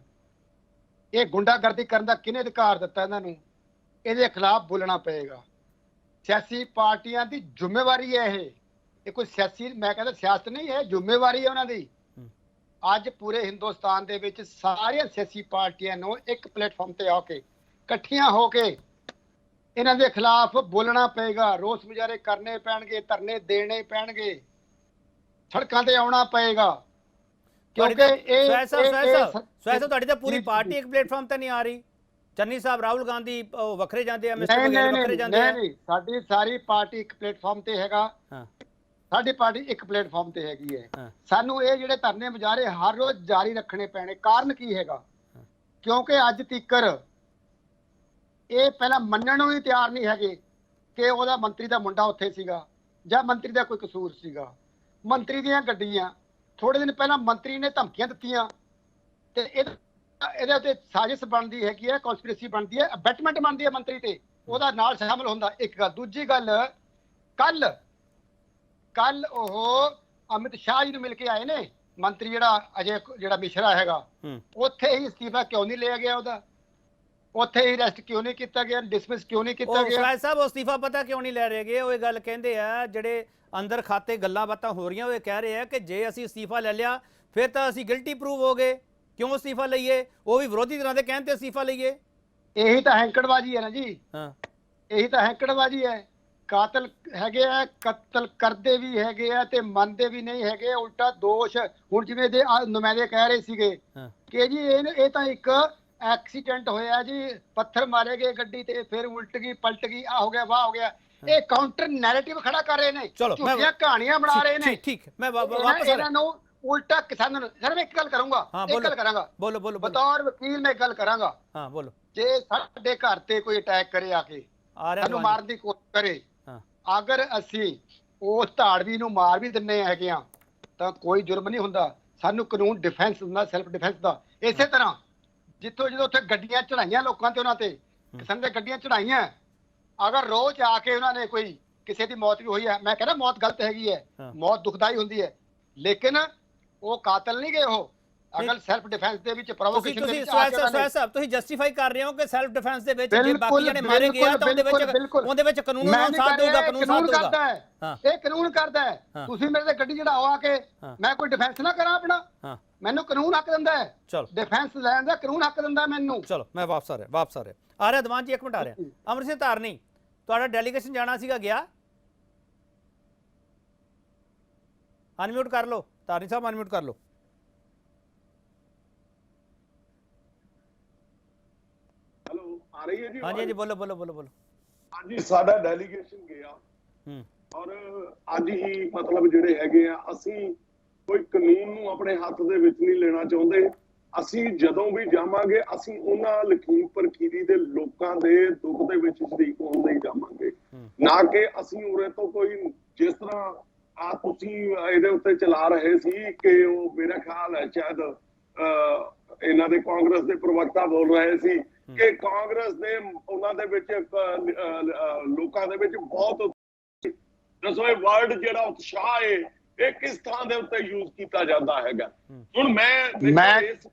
ਇਹ ਗੁੰਡਾਗਰਦੀ ਕਰਨ ਦਾ ਕਿਹਨੇ ਅਧਿਕਾਰ ਦਿੱਤਾ ਇਹਨਾਂ ਨੂੰ? ਇਹਦੇ ਖਿਲਾਫ ਬੋਲਣਾ ਪਏਗਾ। ਸਿਆਸੀ ਪਾਰਟੀਆਂ ਦੀ ਜ਼ਿੰਮੇਵਾਰੀ ਹੈ ਇਹ ਕੋਈ ਸਿਆਸੀ, ਮੈਂ ਕਹਿੰਦਾ ਸਿਆਸਤ ਨਹੀਂ ਹੈ, ਜ਼ਿੰਮੇਵਾਰੀ ਹੈ ਉਹਨਾਂ ਦੀ। ਅੱਜ ਪੂਰੇ ਹਿੰਦੁਸਤਾਨ ਦੇ ਵਿੱਚ ਸਾਰੀਆਂ ਸਿਆਸੀ ਪਾਰਟੀਆਂ ਨੂੰ ਇੱਕ ਪਲੇਟਫਾਰਮ ਤੇ ਆ ਕੇ ਇਕੱਠੀਆਂ ਹੋ ਕੇ ਇਹਨਾਂ ਦੇ ਖਿਲਾਫ ਬੋਲਣਾ ਪਏਗਾ, ਰੋਸ ਮੁਜ਼ਾਹਰੇ ਕਰਨੇ ਪੈਣਗੇ, ਧਰਨੇ ਦੇਣੇ ਪੈਣਗੇ, ਸੜਕਾਂ ਤੇ ਆਉਣਾ ਪਏਗਾ। ਕਿਉਂਕਿ ਇਹ ਤੁਹਾਡੀ ਤਾਂ ਪੂਰੀ ਪਾਰਟੀ ਇੱਕ ਪਲੇਟਫਾਰਮ ਤੇ ਨਹੀਂ ਆ ਰਹੀ। ਚੰਨੀ ਸਾਹਿਬ, ਰਾਹੁਲ ਗਾਂਧੀ ਵੱਖਰੇ ਜਾਂਦੇ ਆ, ਮਿਸਟਰ ਬਘੇਲ ਵੱਖਰੇ ਜਾਂਦੇ ਆ। ਨਹੀਂ, ਸਾਡੀ ਸਾਰੀ ਪਾਰਟੀ ਇੱਕ ਪਲੇਟਫਾਰਮ ਤੇ ਹੈਗਾ। ਸਾਡੀ ਪਾਰਟੀ ਇੱਕ ਪਲੇਟਫਾਰਮ ਤੇ ਹੈਗੀ ਹੈ। ਸਾਨੂੰ ਇਹ ਜਿਹੜੇ ਧਰਨੇ ਮੁਜ਼ਾਹਰੇ ਹਰ ਰੋਜ਼ ਜਾਰੀ ਰੱਖਣੇ ਪੈਣੇ। ਕਾਰਨ ਕੀ ਹੈਗਾ? ਕਿਉਂਕਿ ਅੱਜ ਤੀਕਰ ਇਹ ਪਹਿਲਾਂ ਮੰਨਣ ਨੂੰ ਹੀ ਤਿਆਰ ਨਹੀਂ ਹੈਗੇ ਕਿ ਉਹਦਾ ਮੰਤਰੀ ਦਾ ਮੁੰਡਾ ਉੱਥੇ ਸੀਗਾ ਜਾਂ ਮੰਤਰੀ ਦਾ ਕੋਈ ਕਸੂਰ ਸੀਗਾ। ਮੰਤਰੀ ਦੀਆਂ ਗੱਡੀਆਂ, ਥੋੜੇ ਦਿਨ ਪਹਿਲਾਂ ਮੰਤਰੀ ਨੇ ਧਮਕੀਆਂ ਦਿੱਤੀਆਂ ਤੇ ਇਹਦੇ ਉੱਤੇ ਸਾਜ਼ਿਸ਼ ਬਣਦੀ ਹੈਗੀ ਹੈ, ਕਨਸਪੀਰੇਸੀ ਬਣਦੀ ਹੈ, ਅਬੈਟਮੈਂਟ ਬਣਦੀ ਹੈ ਮੰਤਰੀ ਤੇ, ਉਹਦਾ ਨਾਲ ਸ਼ਾਮਲ ਹੁੰਦਾ। ਇੱਕ ਗੱਲ। ਦੂਜੀ ਗੱਲ, ਕੱਲ ਉਹ ਅਮਿਤ ਸ਼ਾਹ ਜੀ ਨੂੰ ਮਿਲ ਕੇ ਆਏ ਨੇ, ਮੰਤਰੀ ਜਿਹੜਾ ਮਿਸ਼ਰਾ ਹੈਗਾ, ਉੱਥੇ ਹੀ ਅਸਤੀਫਾ ਕਿਉਂ ਨਹੀਂ ਲਿਆ ਗਿਆ ਉਹਦਾ? ਉੱਥੇ ਹੀ ਅਰੈਸਟ ਕਿਉਂ ਨਹੀਂ ਕੀਤਾ ਗਿਆ? ਡਿਸਮਿਸ ਕਿਉਂ ਨਹੀਂ ਕੀਤਾ ਗਿਆ? ਸਰਾਜ ਸਾਹਿਬ ਅਸਤੀਫਾ ਪਤਾ ਕਿਉਂ ਨਹੀਂ ਲੈ ਰਹੇਗੇ? ਉਹ ਇਹ ਗੱਲ ਕਹਿੰਦੇ ਆ, ਜਿਹੜੇ ਅੰਦਰ ਖਾਤੇ ਗੱਲਾਂ ਬਾਤਾਂ ਹੋ ਰਹੀਆਂ, ਉਹ ਇਹ ਕਹਿ ਰਹੇ ਆ ਕਿ ਜੇ ਅਸੀਂ ਅਸਤੀਫਾ ਲੈ ਲਿਆ ਫਿਰ ਤਾਂ ਅਸੀਂ ਗਿਲਟੀ ਪ੍ਰੂਵ ਹੋ ਗਏ, ਕਿਉਂ ਅਸਤੀਫਾ ਲਈਏ? ਉਹ ਵੀ ਵਿਰੋਧੀ ਧਿਰਾਂ ਦੇ ਕਹਿਣ ਤੇ ਅਸਤੀਫਾ ਲਈਏ। ਇਹੀ ਤਾਂ ਹੈਂਕੜਬਾਜ਼ੀ ਹੈ ਨਾ ਜੀ। ਇਹੀ ਤਾਂ ਹੈਂਕੜਬਾਜ਼ੀ ਹੈ। ਕਾਤਲ ਹੈਗੇ ਆ, ਕਤਲ ਕਰਦੇ ਵੀ ਹੈਗੇ ਆ ਤੇ ਮੰਨਦੇ ਵੀ ਨਹੀਂ ਹੈਗੇ। ਉਲਟਾ ਦੋਸ਼, ਹੁਣ ਜਿਵੇਂ ਦੇ ਨੁਮਾਇੰਦੇ ਕਹਿ ਰਹੇ ਸੀਗੇ ਕਿ ਜੀ ਇਹ ਤਾਂ ਇੱਕ ਐਕਸੀਡੈਂਟ ਹੋਇਆ ਜੀ, ਪੱਥਰ ਮਾਰੇ ਗਏ ਗੱਡੀ ਤੇ, ਫਿਰ ਉਲਟ ਗਈ, ਪਲਟ ਗਈ, ਆ ਹੋ ਗਿਆ, ਵਾਹ ਹੋ ਗਿਆ। ਇਹ ਕਾਊਂਟਰ ਨੈਰੇਟਿਵ ਖੜਾ ਕਰ ਰਹੇ ਨੇ, ਝੂਠੀਆਂ ਕਹਾਣੀਆਂ ਬਣਾ ਰਹੇ ਨੇ। ਠੀਕ, ਮੈਂ ਵਾਪਸ ਇਹਨਾਂ ਨੂੰ ਉਲਟਾ ਕਿਸਾਨਾਂ ਨੂੰ। ਸਰ ਮੈਂ ਇੱਕ ਗੱਲ ਕਰੂੰਗਾ, ਇੱਕ ਗੱਲ ਕਰਾਂਗਾ, ਬੋਲੋ। ਬਤੌਰ ਵਕੀਲ ਮੈਂ ਇੱਕ ਗੱਲ ਕਰਾਂਗਾ। ਹਾਂ ਬੋਲੋ। ਜੇ ਸਾਡੇ ਘਰ ਤੇ ਕੋਈ ਅਟੈਕ ਕਰੇ, ਆ ਕੇ ਸਾਨੂੰ ਮਾਰਨ ਦੀ ਕੋਸ਼ਿਸ਼ ਕਰੇ, ਅਗਰ ਅਸੀਂ ਉਸ ਧਾੜਵੀ ਨੂੰ ਮਾਰ ਵੀ ਦਿੰਨੇ ਹੈਗੇ ਆ ਤਾਂ ਕੋਈ ਜੁਰਮ ਨਹੀਂ ਹੁੰਦਾ। ਸਾਨੂੰ ਕਾਨੂੰਨ ਡਿਫੈਂਸ ਹੁੰਦਾ, ਸੈਲਫ ਡਿਫੈਂਸ ਦਾ। ਇਸੇ ਤਰ੍ਹਾਂ ਜਿੱਥੋਂ ਜਦੋਂ ਉੱਥੇ ਗੱਡੀਆਂ ਚੜਾਈਆਂ ਲੋਕਾਂ ਤੇ, ਉਹਨਾਂ ਤੇ ਕਿਸਾਨ ਦੇ ਗੱਡੀਆਂ ਚੜਾਈਆਂ, ਅਗਰ ਰੋਜ਼ ਆ ਕੇ ਉਹਨਾਂ ਨੇ ਕੋਈ ਕਿਸੇ ਦੀ ਮੌਤ ਵੀ ਹੋਈ ਹੈ, ਮੈਂ ਕਹਿੰਦਾ ਮੌਤ ਗਲਤ ਹੈਗੀ ਹੈ, ਮੌਤ ਦੁਖਦਾਈ ਹੁੰਦੀ ਹੈ, ਲੇਕਿਨ ਉਹ ਕਾਤਲ ਨਹੀਂ ਗਏ। ਉਹ ਅਗਰ ਸੈਲਫ ਡਿਫੈਂਸ ਦੇ ਵਿੱਚ ਪ੍ਰੋਵੋਕੇਸ਼ਨ ਦੇ ਵਿੱਚ ਸਾਹਿਬ ਤੁਸੀਂ ਜਸਟੀਫਾਈ ਕਰ ਰਹੇ ਹੋ ਕਿ ਸੈਲਫ ਡਿਫੈਂਸ ਦੇ ਵਿੱਚ ਜੇ ਬਾਕੀ ਜਣੇ ਮਾਰੇ ਗਏ ਆ ਤਾਂ ਉਹਦੇ ਵਿੱਚ ਕਾਨੂੰਨ ਨੂੰ ਸਾਥ ਦੇਊਗਾ, ਕਾਨੂੰਨ ਸਾਥ ਦੇਊਗਾ। ਇਹ ਕਾਨੂੰਨ ਕਰਦਾ ਹੈ। ਤੁਸੀਂ ਮੇਰੇ ਤੇ ਗੱਡੀ ਚੜਾਓ ਆ ਕੇ, ਮੈਂ ਕੋਈ ਡਿਫੈਂਸ ਨਾ ਕਰਾਂ ਆਪਣਾ? ਮੈਨੂੰ ਕਾਨੂੰਨ ਹੱਕ ਦਿੰਦਾ ਹੈ, ਡਿਫੈਂਸ ਲੈਣ ਦਾ ਕਾਨੂੰਨ ਹੱਕ ਦਿੰਦਾ ਮੈਨੂੰ। ਚਲੋ ਮੈਂ ਵਾਪਸ ਆ ਰਿਹਾ ਦੀਵਾਨ ਜੀ, ਇੱਕ ਮਿੰਟ ਆ ਰਿਹਾ। ਅਮਰ ਸਿੰਘ ਧਾਰਨੀ, ਤੁਹਾਡਾ ਡੈਲੀਗੇਸ਼ਨ ਜਾਣਾ ਸੀਗਾ, ਗਿਆ? ਅਨਮਿਊਟ ਕਰ ਲਓ ਧਾਰਨੀ ਸਾਹਿਬ, ਅਨਮਿਊਟ ਕਰ ਲਓ। ਆ ਰਹੀ ਹੈ ਜੀ? ਹਾਂਜੀ ਬੋਲੋ। ਹਾਂਜੀ, ਸਾਡਾ ਡੈਲੀਗੇਸ਼ਨ ਗਿਆ ਔਰ ਅੱਜ ਹੀ ਮਤਲਬ ਜਿਹੜੇ ਹੈਗੇ ਆ, ਅਸੀਂ ਕੋਈ ਕਾਨੂੰਨ ਨੂੰ ਆਪਣੇ ਹੱਥ ਦੇ ਵਿੱਚ ਨਹੀਂ ਲੈਣਾ ਚਾਹੁੰਦੇ। ਅਸੀਂ ਜਦੋਂ ਵੀ ਜਾਵਾਂਗੇ ਅਸੀਂ ਉਹਨਾਂ ਲਖੀਮਪੁਰ ਖੀਰੀ ਦੇ ਲੋਕਾਂ ਦੇ ਦੁੱਖ ਦੇ ਵਿੱਚ ਸ਼ਰੀਕ ਹੋਣ ਲਈ ਜਾਵਾਂਗੇ, ਨਾ ਕਿ ਅਸੀਂ ਉਰੇ ਤੋਂ ਕੋਈ ਜਿਸ ਤਰ੍ਹਾਂ ਆ ਤੁਸੀਂ ਇਹਦੇ ਉੱਤੇ ਚਲਾ ਰਹੇ ਸੀ ਕਿ ਉਹ ਮੇਰਾ ਖਿਆਲ ਹੈ ਸ਼ਾਇਦ ਇਹਨਾਂ ਦੇ ਕਾਂਗਰਸ ਦੇ ਪ੍ਰਵਕਤਾ ਬੋਲ ਰਹੇ ਸੀ ਕਿ ਕਾਂਗਰਸ ਦੇ ਉਹਨਾਂ ਦੇ ਵਿੱਚ ਲੋਕਾਂ ਦੇ ਵਿੱਚ ਬਹੁਤ ਦੱਸੋ ਇਹ ਵਰਡ ਜਿਹੜਾ ਉਤਸ਼ਾਹ ਹੈ ਇਹ ਕਿਸ ਥਾਂ ਦੇ ਉੱਤੇ ਯੂਜ਼ ਕੀਤਾ ਜਾਂਦਾ ਹੈਗਾ। ਹੁਣ ਮੈਂ ਇਸ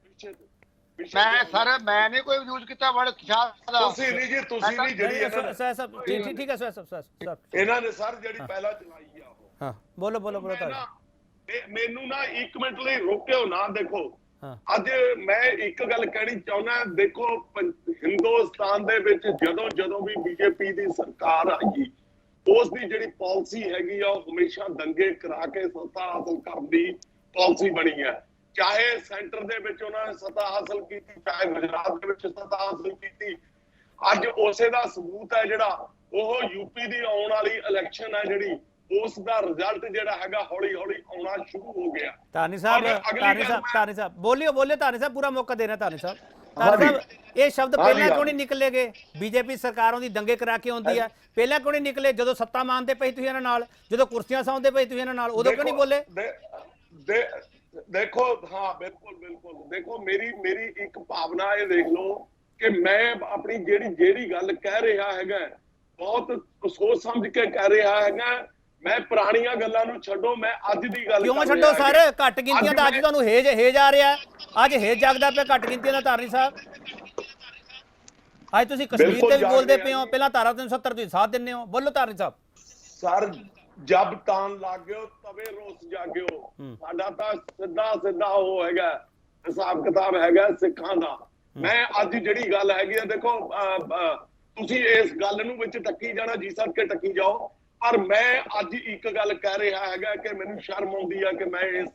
ਮੈਂ ਸਰ ਮੈਂ ਨਹੀਂ ਕੋਈ ਯੂਜ਼ ਕੀਤਾ ਵਰਡ ਉਤਸ਼ਾਹ ਦਾ। ਤੁਸੀਂ ਨਹੀਂ ਜੀ, ਤੁਸੀਂ ਨਹੀਂ ਜਿਹੜੀ ਠੀਕ ਹੈ ਸਰ ਇਹਨਾਂ ਨੇ ਸਰ ਜਿਹੜੀ ਪਹਿਲਾਂ ਚਲਾਈ ਆ ਉਹ। ਹਾਂ ਬੋਲੋ ਮੈਨੂੰ ਨਾ 1 ਮਿੰਟ ਲਈ ਰੋਕਿਓ ਨਾ। ਦੇਖੋ ਅੱਜ ਮੈਂ ਇੱਕ ਗੱਲ ਕਹਿਣੀ ਚਾਹੁੰਦਾ, ਦੇਖੋ ਹਿੰਦੁਸਤਾਨ ਦੇ ਵਿੱਚ ਜਦੋਂ ਵੀ ਬੀਜੇਪੀ ਦੀ ਸਰਕਾਰ ਆਈ ਉਸ ਦੀ ਜਿਹੜੀ ਪਾਲਿਸੀ ਹੈਗੀ ਆ ਉਹ ਹਮੇਸ਼ਾ ਦੰਗੇ ਕਰਾ ਕੇ ਸੱਤਾ ਹਾਸਲ ਕਰਨ ਦੀ ਪਾਲਿਸੀ ਬਣੀ ਹੈ। ਚਾਹੇ ਸੈਂਟਰ ਦੇ ਵਿੱਚ ਉਹਨਾਂ ਨੇ ਸੱਤਾ ਹਾਸਲ ਕੀਤੀ, ਚਾਹੇ ਗੁਜਰਾਤ ਦੇ ਵਿੱਚ ਸੱਤਾ ਹਾਸਲ ਕੀਤੀ। ਅੱਜ ਉਸੇ ਦਾ ਸਬੂਤ ਹੈ ਜਿਹੜਾ ਉਹ ਯੂਪੀ ਦੀ ਆਉਣ ਵਾਲੀ ਇਲੈਕਸ਼ਨ ਹੈ ਜਿਹੜੀ ਉਸ ਦਾ ਰਿਜ਼ਲਟ ਜਿਹੜਾ ਹੈਗਾ ਹੌਲੀ ਹੌਲੀ ਆਉਣਾ ਸ਼ੁਰੂ ਹੋ ਗਿਆ। ਧਾਨੀ ਸਾਹਿਬ ਬੋਲਿਓ ਧਾਨੀ ਸਾਹਿਬ ਪੂਰਾ ਮੌਕਾ ਦੇਣਾ। ਧਾਨੀ ਸਾਹਿਬ ਇਹ ਸ਼ਬਦ ਪਹਿਲਾਂ ਕਿਉਂ ਨਹੀਂ ਨਿਕਲੇਗੇ? ਬੀਜੇਪੀ ਸਰਕਾਰਾਂ ਦੀ ਦੰਗੇ ਕਰਾ ਕੇ ਆਉਂਦੀ ਹੈ, ਪਹਿਲਾਂ ਕਿਉਂ ਨਹੀਂ ਨਿਕਲੇ? ਜਦੋਂ ਸੱਤਾ ਮਾਨਦੇ ਪਏ ਤੁਸੀਂ ਇਹਨਾਂ ਨਾਲ, ਜਦੋਂ ਕੁਰਸੀਆਂ ਸਾਉਂਦੇ ਪਏ ਤੁਸੀਂ ਇਹਨਾਂ ਨਾਲ, ਉਦੋਂ ਕਿਉਂ ਨਹੀਂ ਬੋਲੇ? ਦੇਖੋ ਹਾਂ ਬਿਲਕੁਲ ਦੇਖੋ ਮੇਰੀ ਇੱਕ ਭਾਵਨਾ ਇਹ ਦੇਖ ਲਓ ਕਿ ਮੈਂ ਆਪਣੀ ਜਿਹੜੀ ਗੱਲ ਕਹਿ ਰਿਹਾ ਹੈਗਾ ਬਹੁਤ ਸੋਚ ਸਮਝ ਕੇ ਕਹਿ ਰਿਹਾ ਹੈਗਾ। ਮੈਂ ਪੁਰਾਣੀਆਂ ਗੱਲਾਂ ਨੂੰ ਛੱਡੋ, ਮੈਂ ਅੱਜ ਦੀ ਗੱਲ ਕਿਉਂ ਛੱਡੋ ਸਰ? ਘੱਟ ਗਿਣਤੀਆਂ ਦਾ ਅੱਜ ਤੁਹਾਨੂੰ ਹੇਜ ਆ ਰਿਹਾ, ਅੱਜ ਹੇਜ ਜਾਗਦਾ ਪਿਆ ਘੱਟ ਗਿਣਤੀਆਂ ਦਾ। ਧਾਰਨੀ ਸਾਹਿਬ ਅੱਜ ਤੁਸੀਂ ਕਸ਼ਮੀਰ ਤੇ ਵੀ ਬੋਲਦੇ ਪਏ ਹੋ, ਪਹਿਲਾਂ ਧਾਰਾ 370 ਤੁਸੀਂ ਸਾਥ ਦਿੰਦੇ ਹੋ। ਬੋਲੋ ਧਾਰਨੀ ਸਾਹਿਬ। ਸਰ ਜਬ ਤਾਨ ਲੱਗਿਓ ਤਵੇ ਰੋਸ ਜਾਗਿਓ, ਸਾਡਾ ਤਾਂ ਸਿੱਧਾ ਉਹ ਹੈਗਾ ਹਿਸਾਬ ਕਿਤਾਬ ਹੈਗਾ ਸਿੱਖਾਂ ਦਾ। ਮੈਂ ਅੱਜ ਜਿਹੜੀ ਗੱਲ ਹੈਗੀ ਆ ਦੇਖੋ ਤੁਸੀਂ ਇਸ ਗੱਲ ਨੂੰ ਵਿੱਚ ਟੱਕੀ ਜਾਣਾ, ਜੀ ਸਰ ਕੇ ਟੱਕੀ ਜਾਓ, ਪਰ ਮੈਂ ਅੱਜ ਇੱਕ ਗੱਲ ਕਹਿ ਰਿਹਾ ਹੈਗਾ ਕਿ ਮੈਨੂੰ ਸ਼ਰਮ ਆਉਂਦੀ ਆ ਕਿ ਮੈਂ ਇਸ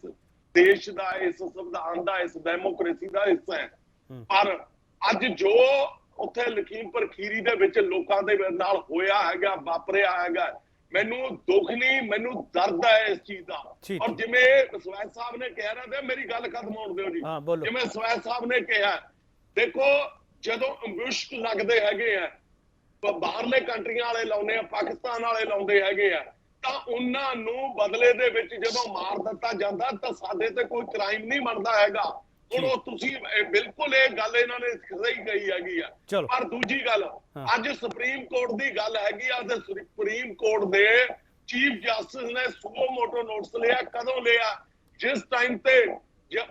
ਦੇਸ਼ ਦਾ, ਇਸ ਸੰਵਿਧਾਨ ਦਾ, ਇਸ ਡੈਮੋਕ੍ਰੇਸੀ ਦਾ ਹਿੱਸਾ ਹਾਂ। ਪਰ ਅੱਜ ਜੋ ਉੱਥੇ ਲਖੀਮਪੁਰ ਖੀਰੀ ਦੇ ਵਿੱਚ ਲੋਕਾਂ ਦੇ ਨਾਲ ਹੋਇਆ ਹੈਗਾ, ਵਾਪਰਿਆ ਹੈਗਾ, ਮੈਨੂੰ ਦੁੱਖ ਨਹੀਂ, ਮੈਨੂੰ ਦਰਦ ਹੈ ਇਸ ਚੀਜ਼ ਦਾ। ਔਰ ਜਿਵੇਂ ਸਵੈਦ ਸਾਹਿਬ ਨੇ ਕਿਹਾ ਨਾ, ਮੇਰੀ ਗੱਲ ਖਤਮ ਹੋਣ ਦਿਓ ਜੀ। ਜਿਵੇਂ ਸਵੈਦ ਸਾਹਿਬ ਨੇ ਕਿਹਾ, ਦੇਖੋ ਜਦੋਂ ਅੰਬੁਸ਼ ਲੱਗਦੇ ਹੈਗੇ ਆ, ਬਾਹਰਲੇ ਕੰਟਰੀਆਂ ਵਾਲੇ ਲਾਉਂਦੇ ਆ, ਪਾਕਿਸਤਾਨ ਵਾਲੇ ਲਾਉਂਦੇ ਹੈਗੇ ਆ, ਤਾਂ ਉਹਨਾਂ ਨੂੰ ਬਦਲੇ ਦੇ ਵਿੱਚ ਜਦੋਂ ਮਾਰ ਦਿੱਤਾ ਜਾਂਦਾ ਤਾਂ ਸਾਡੇ ਤੇ ਕੋਈ ਕ੍ਰਾਈਮ ਨਹੀਂ ਬਣਦਾ ਹੈਗਾ। ਹੁਣ ਉਹ ਤੁਸੀਂ ਬਿਲਕੁਲ ਇਹ ਗੱਲ ਇਹਨਾਂ ਨੇ ਸਹੀ ਕਹੀ ਹੈਗੀ ਆ। ਪਰ ਦੂਜੀ ਗੱਲ, ਅੱਜ ਸੁਪਰੀਮ ਕੋਰਟ ਦੀ ਗੱਲ ਹੈਗੀ ਆ ਤੇ ਸੁਪਰੀਮ ਕੋਰਟ ਦੇ ਚੀਫ ਜਸਟਿਸ ਨੇ ਸੂਓ ਮੋਟੋ ਨੋਟਿਸ ਲਿਆ। ਕਦੋਂ ਲਿਆ? ਜਿਸ ਟਾਈਮ ਤੇ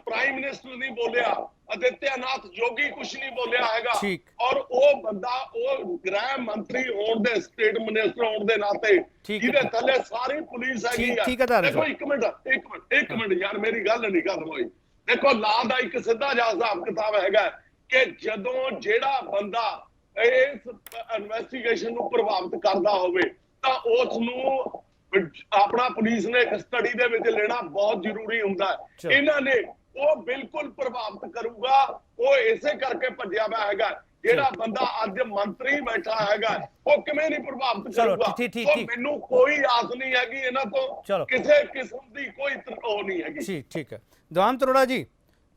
ਪ੍ਰਾਈਮ ਮਿਨਿਸਟਰ ਨਹੀਂ ਬੋਲਿਆ, ਆਦਿੱਤਿਆਨਾਥ ਯੋਗੀ ਕੁਝ ਨਹੀਂ ਬੋਲਿਆ ਹੈਗਾ, ਔਰ ਉਹ ਬੰਦਾ ਉਹ ਗ੍ਰਹਿ ਮੰਤਰੀ ਹੋਣ ਦੇ, ਸਟੇਟ ਮਿਨਿਸਟਰ ਹੋਣ ਦੇ ਨਾਤੇ ਜਿਹਦੇ ਥੱਲੇ ਸਾਰੀ ਪੁਲਿਸ ਹੈਗੀ ਆ। ਦੇਖੋ ਇੱਕ ਮਿੰਟ ਯਾਰ, ਮੇਰੀ ਗੱਲ ਨਹੀਂ ਖਤਮ ਹੋਈ। ਦੇਖੋ ਲਾ ਦਾ ਇੱਕ ਸਿੱਧਾ ਜਿਹਾ ਹਿਸਾਬ ਕਿਤਾਬ ਹੈਗਾ ਕਿ ਜਦੋਂ ਜਿਹੜਾ ਬੰਦਾ ਇਸ ਇਨਵੈਸਟੀਗੇਸ਼ਨ ਨੂੰ ਪ੍ਰਭਾਵਿਤ ਕਰਦਾ ਹੋਵੇ ਤਾਂ ਉਸ ਨੂੰ ਆਪਣਾ ਪੁਲਿਸ ਨੇ ਕਸਟਡੀ ਦੇ ਵਿੱਚ ਲੈਣਾ ਬਹੁਤ ਜ਼ਰੂਰੀ ਹੁੰਦਾ ਹੈ। ਇਹਨਾਂ ਨੇ ਉਹ ਬਿਲਕੁਲ ਪ੍ਰਭਾਵਿਤ ਕਰੂਗਾ, ਉਹ ਇਸੇ ਕਰਕੇ ਭੱਜਿਆ ਹੋਇਆ ਹੈਗਾ। ਜਿਹੜਾ ਬੰਦਾ ਅੱਜ ਮੰਤਰੀ ਬੈਠਾ ਹੈਗਾ ਉਹ ਕਿਵੇਂ ਨਹੀਂ ਪ੍ਰਭਾਵਿਤ ਕਰੂਗਾ? ਮੈਨੂੰ ਕੋਈ ਆਸ ਨਹੀਂ ਹੈਗੀ ਇਹਨਾਂ ਤੋਂ, ਕਿਸੇ ਕਿਸਮ ਦੀ ਕੋਈ ਉਹ ਨਹੀਂ ਹੈਗੀ। ਠੀਕ ਹੈ ਦੀਵਾਨ ਤਰੋੜਾ ਜੀ,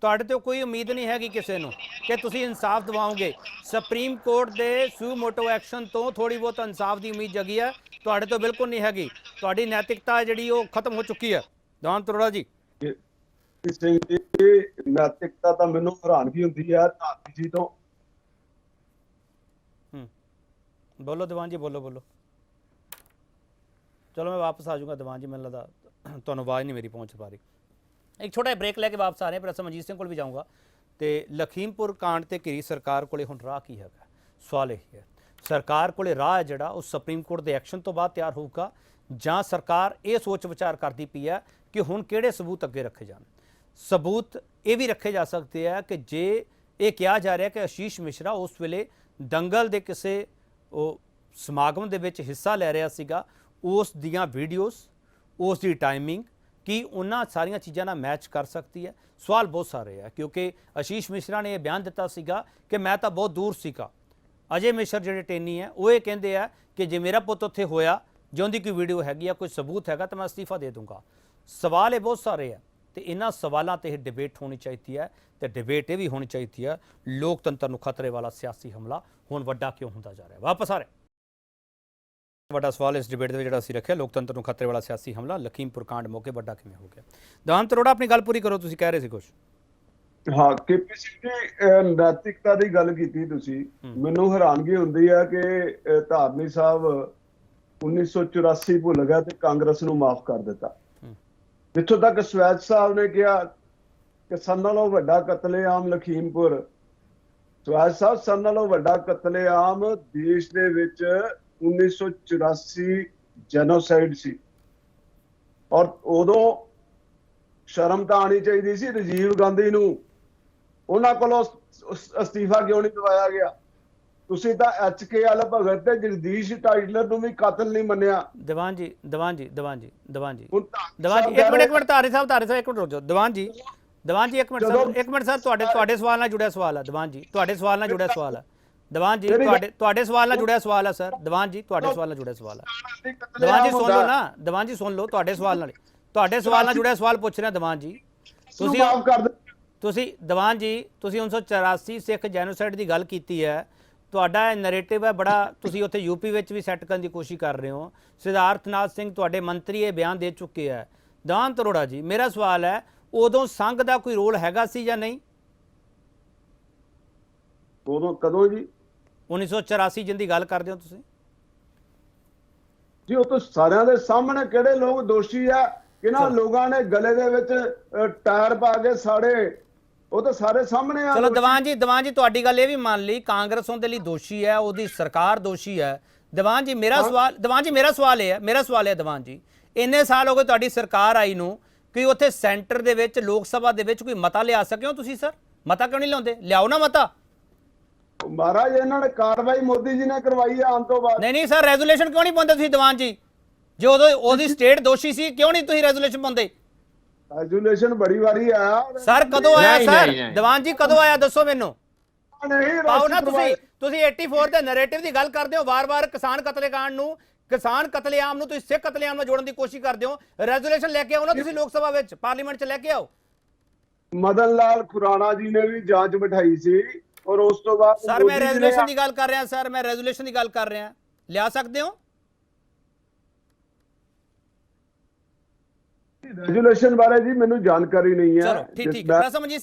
ਤੁਹਾਡੇ ਤੋਂ ਕੋਈ ਉਮੀਦ ਨਹੀਂ ਹੈਗੀ ਕਿਸੇ ਨੂੰ ਕਿ ਤੁਸੀਂ ਇਨਸਾਫ ਦਿਵਾਓਗੇ? ਸੁਪਰੀਮ ਕੋਰਟ ਦੇ ਸੂ ਮੋਟੋ ਐਕਸ਼ਨ ਤੋਂ ਥੋੜੀ ਬਹੁਤ ਇਨਸਾਫ ਦੀ ਉਮੀਦ ਜਗੀ ਹੈ, ਤੁਹਾਡੇ ਤੋਂ ਬਿਲਕੁਲ ਨਹੀਂ ਹੈਗੀ। ਤੁਹਾਡੀ ਨੈਤਿਕਤਾ ਜਿਹੜੀ ਉਹ ਖਤਮ ਹੋ ਚੁੱਕੀ ਹੈ। ਦੀਵਾਨ ਤਰੋੜਾ ਜੀ, ਨੈਤਿਕਤਾ ਤਾਂ ਮੈਨੂੰ ਹੈਰਾਨਗੀ ਹੁੰਦੀ ਹੈ ਧਾਰਨੀ ਜੀ ਤੋਂ। ਬੋਲੋ ਦੀਵਾਨ ਜੀ, ਬੋਲੋ। ਚਲੋ ਮੈਂ ਵਾਪਸ ਆ ਜਾਊਂਗਾ ਦੀਵਾਨ ਜੀ, ਮੈਨੂੰ ਲੱਗਦਾ ਤੁਹਾਨੂੰ ਆਵਾਜ਼ ਨਹੀਂ ਮੇਰੀ ਪਹੁੰਚ ਪਾ ਰਹੀ। ਇੱਕ ਛੋਟਾ ब्रेक लेके वापस आ रहे हैं, पर अमरजीत सिंह को भी जाऊँगा। तो लखीमपुर कांड ते घिरी सरकार को हुण राह की है? सवाल यही है, सरकार को राह है जिहड़ा उस सुप्रीम कोर्ट के एक्शन तो बाद तैयार होगा, जां सरकार ये सोच विचार करती पई है कि हुण किहड़े सबूत अगे रखे जाण? सबूत ये भी रखे जा सकते हैं कि जे ये कहा जा रहा है कि आशीष मिश्रा उस वेले दंगल के किसी समागम के विच हिस्सा लै रहा सीगा, उस दियां वीडियोज़, उस दी टाइमिंग कि उन्होंने सारिया चीज़ों ना मैच कर सकती है? सवाल बहुत सारे है, क्योंकि आशीष मिश्रा ने यह बयान दिता सीगा कि मैं तो बहुत दूर सीगा। अजय मिश्र जो टेनी है वो ये कहते हैं कि जे मेरा पुत उत्थे होया, जो उनकी कोई वीडियो हैगी, कोई सबूत हैगा तो मैं अस्तीफा दे दूँगा। सवाल ये बहुत सारे है ਤੇ ਇਹਨਾਂ ਸਵਾਲਾਂ ਤੇ ਇਹ ਡਿਬੇਟ ਹੋਣੀ ਚਾਹੀਦੀ ਹੈ ਤੇ ਡਿਬੇਟ ਇਹ ਵੀ ਹੋਣੀ ਚਾਹੀਦੀ ਹੈ ਲੋਕਤੰਤਰ ਨੂੰ ਖਤਰੇ ਵਾਲਾ ਸਿਆਸੀ ਹਮਲਾ ਹੁਣ ਵੱਡਾ ਕਿਉਂ ਹੁੰਦਾ ਜਾ ਰਿਹਾ। ਵਾਪਸ ਆ ਰਿਹਾ ਵੱਡਾ ਸਵਾਲ ਇਸ ਡਿਬੇਟ ਦੇ ਜਿਹੜਾ ਅਸੀਂ ਰੱਖਿਆ, ਲੋਕਤੰਤਰ ਨੂੰ ਖਤਰੇ ਵਾਲਾ ਸਿਆਸੀ ਹਮਲਾ ਲਖੀਮਪੁਰ ਕਾਂਡ ਮੌਕੇ ਵੱਡਾ ਕਿਵੇਂ ਹੋ ਗਿਆ। ਦੇਵਾਨ ਅਰੋੜਾ ਆਪਣੀ ਗੱਲ ਪੂਰੀ ਕਰੋ, ਤੁਸੀਂ ਕਹਿ ਰਹੇ ਸੀ ਕੁਝ। ਹਾਂ, ਕੇਪੀ ਸਿੰਘ ਜੀ, ਨੈਤਿਕਤਾ ਦੀ ਗੱਲ ਕੀਤੀ ਤੁਸੀਂ। ਮੈਨੂੰ ਹੈਰਾਨਗੀ ਹੁੰਦੀ ਹੈ ਕਿ ਧਾਰਮੀ ਸਾਹਿਬ 1984 ਭੁੱਲ ਗਿਆ ਤੇ ਕਾਂਗਰਸ ਨੂੰ ਮਾਫ ਕਰ ਦਿੱਤਾ। ਜਿੱਥੋਂ ਤੱਕ ਸਵੈਜ ਸਾਹਿਬ ਨੇ ਕਿਹਾ ਕਿ ਸਭ ਨਾਲੋਂ ਵੱਡਾ ਕਤਲੇਆਮ ਲਖੀਮਪੁਰ, ਸਵੈਜ ਸਾਹਿਬ ਸਭ ਨਾਲੋਂ ਵੱਡਾ ਕਤਲੇਆਮ ਦੇਸ਼ ਦੇ ਵਿੱਚ 1984 ਜੈਨੋਸਾਈਡ ਸੀ। ਔਰ ਉਦੋਂ ਸ਼ਰਮ ਤਾਂ ਆਣੀ ਚਾਹੀਦੀ ਸੀ ਰਾਜੀਵ ਗਾਂਧੀ ਨੂੰ, ਉਹਨਾਂ ਕੋਲੋਂ ਅਸਤੀਫਾ ਕਿਉਂ ਨਹੀਂ ਦਵਾਇਆ ਗਿਆ। ਤੁਸੀਂ ਤਾਂ HKL ਭਗਤ ਤੇ ਜਗਦੀਸ਼ ਟਾਈਟਲਰ ਨੂੰ ਵੀ ਕਾਤਲ ਨਹੀਂ ਮੰਨਿਆ। ਦੀਵਾਨ ਜੀ ਇੱਕ ਮਿੰਟ ਧਾਰੀ ਸਾਹਿਬ ਇੱਕ ਮਿੰਟ ਰੁਕ ਜਾਓ। ਦੀਵਾਨ ਜੀ ਇੱਕ ਮਿੰਟ ਸਰ ਤੁਹਾਡੇ ਸਵਾਲ ਨਾਲ ਜੁੜਿਆ ਸਵਾਲ ਹੈ। ਦੀਵਾਨ ਜੀ ਤੁਹਾਡੇ ਸਵਾਲ ਨਾਲ ਜੁੜਿਆ ਸਵਾਲ ਹੈ। ਦੀਵਾਨ ਜੀ ਤੁਹਾਡੇ ਸਵਾਲ ਨਾਲ ਜੁੜਿਆ ਸਵਾਲ ਹੈ ਸਰ। ਦੀਵਾਨ ਜੀ ਤੁਹਾਡੇ ਸਵਾਲ ਨਾਲ ਜੁੜਿਆ ਸਵਾਲ ਹੈ। ਦੀਵਾਨ ਜੀ ਸੁਣ ਲਓ ਨਾ, ਦੀਵਾਨ ਜੀ ਸੁਣ ਲਓ, ਤੁਹਾਡੇ ਸਵਾਲ ਨਾਲ ਜੁੜਿਆ ਸਵਾਲ ਪੁੱਛ ਰਿਹਾ। ਦੀਵਾਨ ਜੀ ਤੁਸੀਂ ਦੀਵਾਨ ਜੀ ਤੁਸੀਂ 1984 ਸਿੱਖ ਜੈਨੋਸਾਈਡ ਦੀ ਗੱਲ ਕੀਤੀ ਹੈ, ਤੁਹਾਡਾ ਨੈਰੇਟਿਵ ਹੈ ਬੜਾ, ਤੁਸੀਂ ਉੱਥੇ ਯੂਪੀ ਵਿੱਚ ਵੀ ਸੈੱਟ ਕਰਨ ਦੀ ਕੋਸ਼ਿਸ਼ ਕਰ ਰਹੇ ਹੋ। ਸਿਧਾਰਥ ਨਾਥ ਸਿੰਘ ਤੁਹਾਡੇ ਮੰਤਰੀ ਇਹ ਬਿਆਨ ਦੇ ਚੁੱਕੇ ਹੈ। ਦੇਵਾਨ ਅਰੋੜਾ ਜੀ ਮੇਰਾ ਸਵਾਲ ਹੈ, ਉਦੋਂ ਸੰਘ ਦਾ ਕੋਈ ਰੋਲ ਹੈਗਾ ਸੀ ਜਾਂ ਨਹੀਂ? ਉਦੋਂ ਕਦੋਂ ਜੀ? 1984 ਜਿੰਦੀ ਗੱਲ ਕਰਦੇ ਹੋ ਤੁਸੀਂ ਜੀ। ਉਹ ਤਾਂ ਸਾਰਿਆਂ ਦੇ ਸਾਹਮਣੇ ਕਿਹੜੇ ਲੋਕ ਦੋਸ਼ੀ ਆ, ਕਿਹਨਾਂ ਲੋਕਾਂ ਨੇ ਗਲੇ ਦੇ ਵਿੱਚ ਟਾਇਰ ਪਾ ਕੇ ਸਾੜੇ, ਉਹ ਤਾਂ ਸਾਰੇ ਸਾਹਮਣੇ ਆ। ਚਲੋ ਦੀਵਾਨ ਜੀ ਤੁਹਾਡੀ ਗੱਲ ਇਹ ਵੀ ਮੰਨ ਲਈ ਕਾਂਗਰਸ ਉਹਦੇ ਲਈ ਦੋਸ਼ੀ ਹੈ, ਉਹਦੀ ਸਰਕਾਰ ਦੋਸ਼ੀ ਹੈ। ਦੀਵਾਨ ਜੀ ਮੇਰਾ ਸਵਾਲ ਇਹ ਹੈ ਦੀਵਾਨ ਜੀ, ਇੰਨੇ ਸਾਲ ਹੋ ਗਏ ਤੁਹਾਡੀ ਸਰਕਾਰ ਆਈ ਨੂੰ, ਕਿ ਉੱਥੇ ਸੈਂਟਰ ਦੇ ਵਿੱਚ ਲੋਕ ਸਭਾ ਦੇ ਵਿੱਚ ਕੋਈ ਮਤਾ ਲਿਆ ਸਕੇ ਹੋ ਤੁਸੀਂ? ਸਰ ਮਤਾ ਕਿਉਂ ਨਹੀਂ ਲਿਆਉਂਦੇ? ਲਿਆਓ ਨਾ ਮਤਾ। ਮਹਾਰਾਜ ਇਹਨਾਂ ਨੇ ਕਾਰਵਾਈ ਮੋਦੀ ਜੀ ਨੇ ਕਰਵਾਈ ਆਉਣ ਤੋਂ ਬਾਅਦ। ਨਹੀਂ ਸਰ, ਰੈਜ਼ੋਲੂਸ਼ਨ ਕਿਉਂ ਨਹੀਂ ਪਾਉਂਦੇ ਤੁਸੀਂ ਦੀਵਾਨ ਜੀ? ਜੇ ਉਦੋਂ ਉਹਦੀ ਸਟੇਟ ਦੋਸ਼ੀ ਸੀ, ਕਿਉਂ ਨਹੀਂ ਤੁਸੀਂ ਰੈਜ਼ੋਲੂਸ਼ਨ ਪਾਉਂਦੇ? ਰੈਜ਼ੋਲੂਸ਼ਨ ਬੜੀ ਵਾਰੀ ਆਇਆ ਸਰ। ਕਦੋਂ ਆਇਆ ਸਰ? ਦੀਵਾਨ ਜੀ ਕਦੋਂ ਆਇਆ ਦੱਸੋ ਮੈਨੂੰ। ਪਾਓ ਨਾ ਤੁਸੀਂ 84 ਦੇ ਨੈਰੇਟਿਵ ਦੀ ਗੱਲ ਕਰਦੇ ਹੋ, ਵਾਰ-ਵਾਰ ਕਿਸਾਨ ਕਤਲੇਕਾਂਡ ਨੂੰ, ਕਿਸਾਨ ਕਤਲੇਆਮ ਨੂੰ ਤੁਸੀਂ ਸਿੱਖ ਕਤਲੇਆਮ ਨਾਲ ਜੋੜਨ ਦੀ ਕੋਸ਼ਿਸ਼ ਕਰਦੇ ਹੋ। ਰੈਜ਼ੋਲੂਸ਼ਨ ਲੈ ਕੇ ਆਓ ਨਾ ਤੁਸੀਂ, ਲੋਕ ਸਭਾ ਵਿੱਚ ਪਾਰਲੀਮੈਂਟ 'ਚ ਲੈ ਕੇ ਆਓ। ਮਦਨ ਲਾਲ ਖੁਰਾਣਾ ਜੀ ਨੇ ਵੀ ਜਾਂਚ ਬਿਠਾਈ ਸੀ ਔਰ ਉਸ ਤੋਂ ਬਾਅਦ ਸਰ ਮੈਂ ਰੈਜ਼ੋਲੂਸ਼ਨ ਦੀ ਗੱਲ ਕਰ ਰਿਹਾ ਲਿਆ ਸਕਦੇ ਹੋ? ਰੈਜ਼ੋਲੂਸ਼ਨ ਬਾਰੇ ਜੀ ਮੈਨੂੰ ਜਾਣਕਾਰੀ ਨਹੀਂ ਹੈ। ਚਲੋ ਠੀਕ ਪ੍ਰਸਮਜੀਤ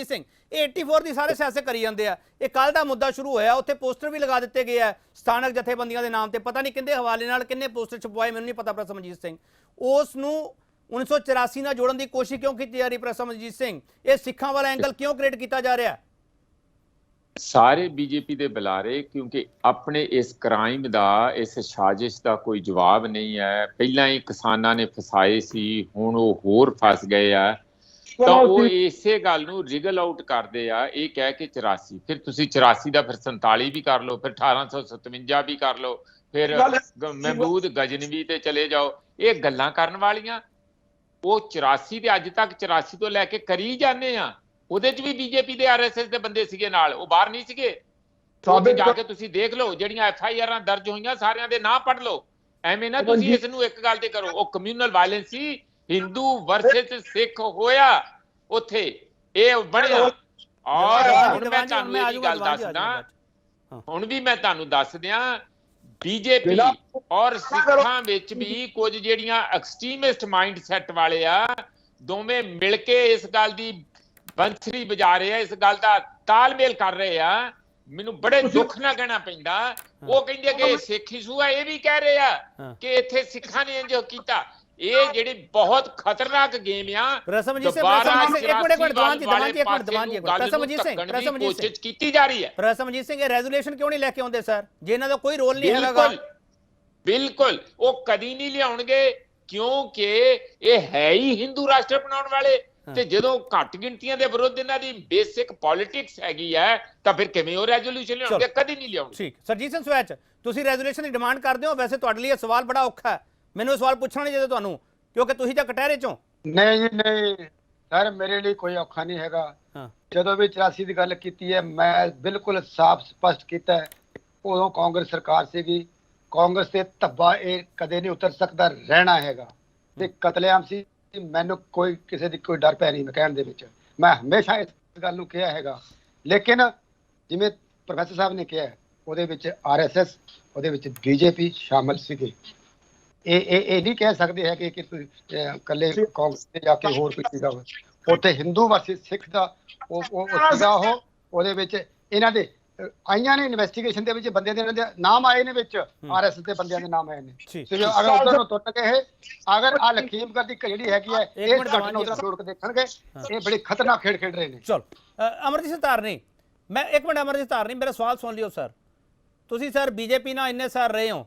ਸਿੰਘ ਇਹ 84 ਦੀ ਸਾਰੇ ਸਿਆਸਤ ਕਰੀ ਜਾਂਦੇ ਆ। ਇਹ ਕੱਲ ਦਾ ਮੁੱਦਾ ਸ਼ੁਰੂ ਹੋਇਆ, ਉੱਥੇ ਪੋਸਟਰ ਵੀ ਲਗਾ ਦਿੱਤੇ ਗਏ ਆ ਸਥਾਨਕ ਜਥੇਬੰਦੀਆਂ ਦੇ ਨਾਮ ਤੇ, ਪਤਾ ਨਹੀਂ ਕਿੰਦੇ ਹਵਾਲੇ ਨਾਲ ਕਿੰਨੇ ਪੋਸਟਰ ਛਪਵਾਏ ਮੈਨੂੰ ਨਹੀਂ ਪਤਾ। ਪ੍ਰਸਮਜੀਤ ਸਿੰਘ ਉਸ ਨੂੰ 1984 ਨਾਲ ਜੋੜਨ ਦੀ ਕੋਸ਼ਿਸ਼ ਕਿਉਂ ਕੀਤੀ ਜਾ ਰਹੀ? ਪ੍ਰਸਮਜੀਤ ਸਿੰਘ ਇਹ ਸਿੱਖਾਂ ਵਾਲਾ ਐਂਗਲ ਕਿਉਂ ਕ੍ਰੀਏਟ ਕੀਤਾ ਜਾ ਰਿਹਾ? ਸਾਰੇ ਬੀਜੇਪੀ ਦੇ ਬੁਲਾਰੇ, ਕਿਉਂਕਿ ਆਪਣੇ ਇਸ ਕ੍ਰਾਈਮ ਦਾ, ਇਸ ਸਾਜ਼ਿਸ਼ ਦਾ ਕੋਈ ਜਵਾਬ ਨਹੀਂ ਹੈ। ਪਹਿਲਾਂ ਹੀ ਕਿਸਾਨਾਂ ਨੇ ਫਸਾਏ ਸੀ, ਹੁਣ ਉਹ ਹੋਰ ਫਸ ਗਏ ਆ, ਤਾਂ ਉਹ ਇਸੇ ਗੱਲ ਨੂੰ ਰਿਗਲ ਆਊਟ ਕਰਦੇ ਆ ਇਹ ਕਹਿ ਕੇ 84। ਫਿਰ ਤੁਸੀਂ 84 ਦਾ ਫਿਰ 47 ਵੀ ਕਰ ਲਓ, ਫਿਰ 1857 ਵੀ ਕਰ ਲਓ, ਫਿਰ ਮਹਿਮੂਦ ਗਜਨਵੀ ਤੇ ਚਲੇ ਜਾਓ। ਇਹ ਗੱਲਾਂ ਕਰਨ ਵਾਲੀਆਂ, ਉਹ 84 ਤੇ ਅੱਜ ਤੱਕ 84 ਤੋਂ ਲੈ ਕੇ ਕਰੀ ਜਾਂਦੇ ਆ। ਉਹਦੇ 'ਚ ਵੀ ਬੀਜੇਪੀ ਦੇ RSS ਦੇ ਬੰਦੇ ਸੀਗੇ ਨਾਲ, ਉਹ ਬਾਹਰ ਨਹੀਂ ਸੀਗੇ। ਜਾ ਕੇ ਤੁਸੀਂ ਦੇਖ ਲਓ, ਜਿਹੜੀਆਂ FIRਾਂ ਦਰਜ ਹੋਈਆਂ ਸਾਰਿਆਂ ਦੇ ਨਾਂ ਪੜ੍ਹ ਲਓ। ਐਵੇਂ ਨਾ ਤੁਸੀਂ ਇਸ ਨੂੰ ਇੱਕ ਗੱਲ ਤੇ ਕਰੋ। ਉਹ ਕਮਿਊਨਲ ਵਾਇਲੈਂਸ ਸੀ, ਹਿੰਦੂ ਵਰਸਸ ਸਿੱਖ ਹੋਇਆ ਉੱਥੇ, ਇਹ ਬਣਿਆ। ਔਰ ਹੁਣ ਮੈਂ ਤੁਹਾਨੂੰ ਇਹ ਗੱਲ ਦੱਸਦਾ, ਹੁਣ ਵੀ ਮੈਂ ਤੁਹਾਨੂੰ ਦੱਸ ਦਿਆਂ, ਬੀਜੇਪੀ ਔਰ ਸਿੱਖਾਂ ਵਿੱਚ ਵੀ ਕੁਝ ਜਿਹੜੀਆਂ ਐਕਸਟ੍ਰੀਮਿਸਟ ਮਾਈਂਡ ਸੈੱਟ ਵਾਲੇ ਆ, ਦੋਵੇਂ ਮਿਲ ਕੇ ਇਸ ਗੱਲ ਦੀ ਬੰਸਰੀ ਵਜਾ ਰਹੇ ਆ, ਇਸ ਗੱਲ ਦਾ ਤਾਲਮੇਲ ਕਰ ਰਹੇ ਆ। ਮੈਨੂੰ ਬੜੇ ਦੁੱਖ ਨਾਲ ਕਹਿਣਾ ਪੈਂਦਾ, ਉਹ ਕਹਿੰਦੇ ਕਿ ਸਿੱਖ ਇਸ਼ੂ ਆ, ਇਹ ਵੀ ਕਹਿ ਰਹੇ ਆ ਕਿ ਇੱਥੇ ਸਿੱਖਾਂ ਨੇ ਇੰਜ ਕੀਤਾ। ਇਹ ਜਿਹੜੀ ਬਹੁਤ ਖਤਰਨਾਕ ਗੇਮ ਆ। ਪ੍ਰਸਮਜੀਤ ਸਿੰਘ ਕੀਤੀ ਜਾ ਰਹੀ ਹੈ। ਪ੍ਰਸਮਜੀਤ ਸਿੰਘ ਇਹ ਰੈਜ਼ੋਲੂਸ਼ਨ ਕਿਉਂ ਨਹੀਂ ਲੈ ਕੇ ਆਉਂਦੇ ਸਰ, ਜੇ ਇਹਨਾਂ ਦਾ ਕੋਈ ਰੋਲ ਨਹੀਂ ਹੈਗਾ? ਬਿਲਕੁਲ ਉਹ ਕਦੀ ਨਹੀਂ ਲਿਆਉਣਗੇ, ਕਿਉਂਕਿ ਇਹ ਹੈ ਹੀ ਹਿੰਦੂ ਰਾਸ਼ਟਰ ਬਣਾਉਣ ਵਾਲੇ। ਤੇ ਜਦੋਂ ਘੱਟ ਗਿਣਤੀਆਂ ਦੇ ਵਿਰੁੱਧ ਇਹਨਾਂ ਦੀ ਬੇਸਿਕ ਪੋਲਿਟਿਕਸ ਹੈਗੀ ਹੈ, ਤਾਂ ਫਿਰ ਕਿਵੇਂ ਉਹ ਰੈਜ਼ੋਲੂਸ਼ਨ ਲਿਆਉਣਗੇ? ਕਦੀ ਨਹੀਂ ਲਿਆਉਣਗੇ। ਠੀਕ। ਸਰਜੀਤ ਸਿੰਘ ਸਵੈਚ, ਤੁਸੀਂ ਰੈਜ਼ੋਲੂਸ਼ਨ ਦੀ ਡਿਮਾਂਡ ਕਰਦੇ ਹੋ? ਵੈਸੇ ਤੁਹਾਡੇ ਲਈ ਇਹ ਸਵਾਲ ਬੜਾ ਔਖਾ ਹੈ, ਮੈਨੂੰ ਇਹ ਸਵਾਲ ਪੁੱਛਣਾ ਨਹੀਂ ਚਾਹੀਦਾ ਤੁਹਾਨੂੰ, ਕਿਉਂਕਿ ਤੁਸੀਂ ਤਾਂ ਕਟਹਿਰੇ ਚੋਂ। ਨਹੀਂ ਜੀ ਨਹੀਂ ਸਰ, ਮੇਰੇ ਲਈ ਕੋਈ ਔਖਾ ਨਹੀਂ ਹੈਗਾ। ਜਦੋਂ ਵੀ 84 ਦੀ ਗੱਲ ਕੀਤੀ ਹੈ, ਮੈਂ ਬਿਲਕੁਲ ਸਾਫ਼ ਸਪਸ਼ਟ ਕੀਤਾ ਹੈ, ਉਦੋਂ ਕਾਂਗਰਸ ਸਰਕਾਰ ਸੀਗੀ, ਕਾਂਗਰਸ ਤੇ ਧੱਬਾ ਇਹ ਕਦੇ ਨਹੀਂ ਉਤਰ ਸਕਦਾ ਰਹਿਣਾ ਹੈਗਾ। ਤੇ ਕਤਲੇਆਮ ਸੀ, ਮੈਨੂੰ ਕੋਈ ਕਿਸੇ ਦੀ ਕੋਈ ਡਰ ਪੈ ਨਹੀਂ ਮੈਂ ਕਹਿਣ ਦੇ ਵਿੱਚ। ਮੈਂ ਹਮੇਸ਼ਾ ਇਸ ਗੱਲ ਨੂੰ ਕਿਹਾ ਹੈਗਾ, ਲੇਕਿਨ ਜਿਵੇਂ ਪ੍ਰੋਫੈਸਰ ਸਾਹਿਬ ਨੇ ਕਿਹਾ ਉਹਦੇ ਵਿੱਚ RSS, ਉਹਦੇ ਵਿੱਚ BJP ਸ਼ਾਮਲ ਸੀਗੇ। ਇਹ ਨਹੀਂ ਕਹਿ ਸਕਦੇ ਹੈ ਕਿ ਤੁਸੀਂ ਇਕੱਲੇ ਕਾਂਗਰਸ ਤੇ ਜਾ ਕੇ ਹੋਰ ਕੋਈ ਸੀਗਾ। ਉੱਥੇ ਹਿੰਦੂ ਵਰਸਸ ਸਿੱਖ ਦਾ ਉਹ ਸੀਗਾ। ਉਹਦੇ ਵਿੱਚ ਇਹਨਾਂ ਦੇ ਆਈਆਂ ਨੇ ਇਨਵੈਸਟੀਗੇਸ਼ਨ ਦੇ ਵਿੱਚ ਬੰਦੇ ਦੇ ਇਹਨਾਂ ਦੇ ਨਾਮ ਆਏ ਨੇ, ਵਿੱਚ RSS ਦੇ ਬੰਦਿਆਂ ਦੇ ਨਾਮ ਆਏ ਨੇ। ਤੇ ਅਗਰ ਉਧਰ ਨੂੰ ਟੁੱਟ ਗਏ, ਅਗਰ ਆ ਲਖੀਮਪੁਰ ਦੀ ਜਿਹੜੀ ਹੈਗੀ ਹੈ ਇਸ ਘਟਨਾ ਨੂੰ ਜੋੜ ਕੇ ਦੇਖਣਗੇ, ਇਹ ਬੜੀ ਖਤਰਨਾਕ ਖੇਡ ਖੇਡ ਰਹੇ ਨੇ। ਚਲੋ ਅਮਰਜੀਤ ਸਿੰਘ ਧਾਰਨੀ, ਮੈਂ ਇੱਕ ਮਿੰਟ ਅਮਰਜੀਤ ਧਾਰਨੀ, ਮੇਰਾ ਸਵਾਲ ਸੁਣ ਲਿਓ ਸਰ। ਤੁਸੀਂ ਸਰ BJP ਨਾਲ ਇੰਨੇ ਸਾਲ ਰਹੇ ਹੋ,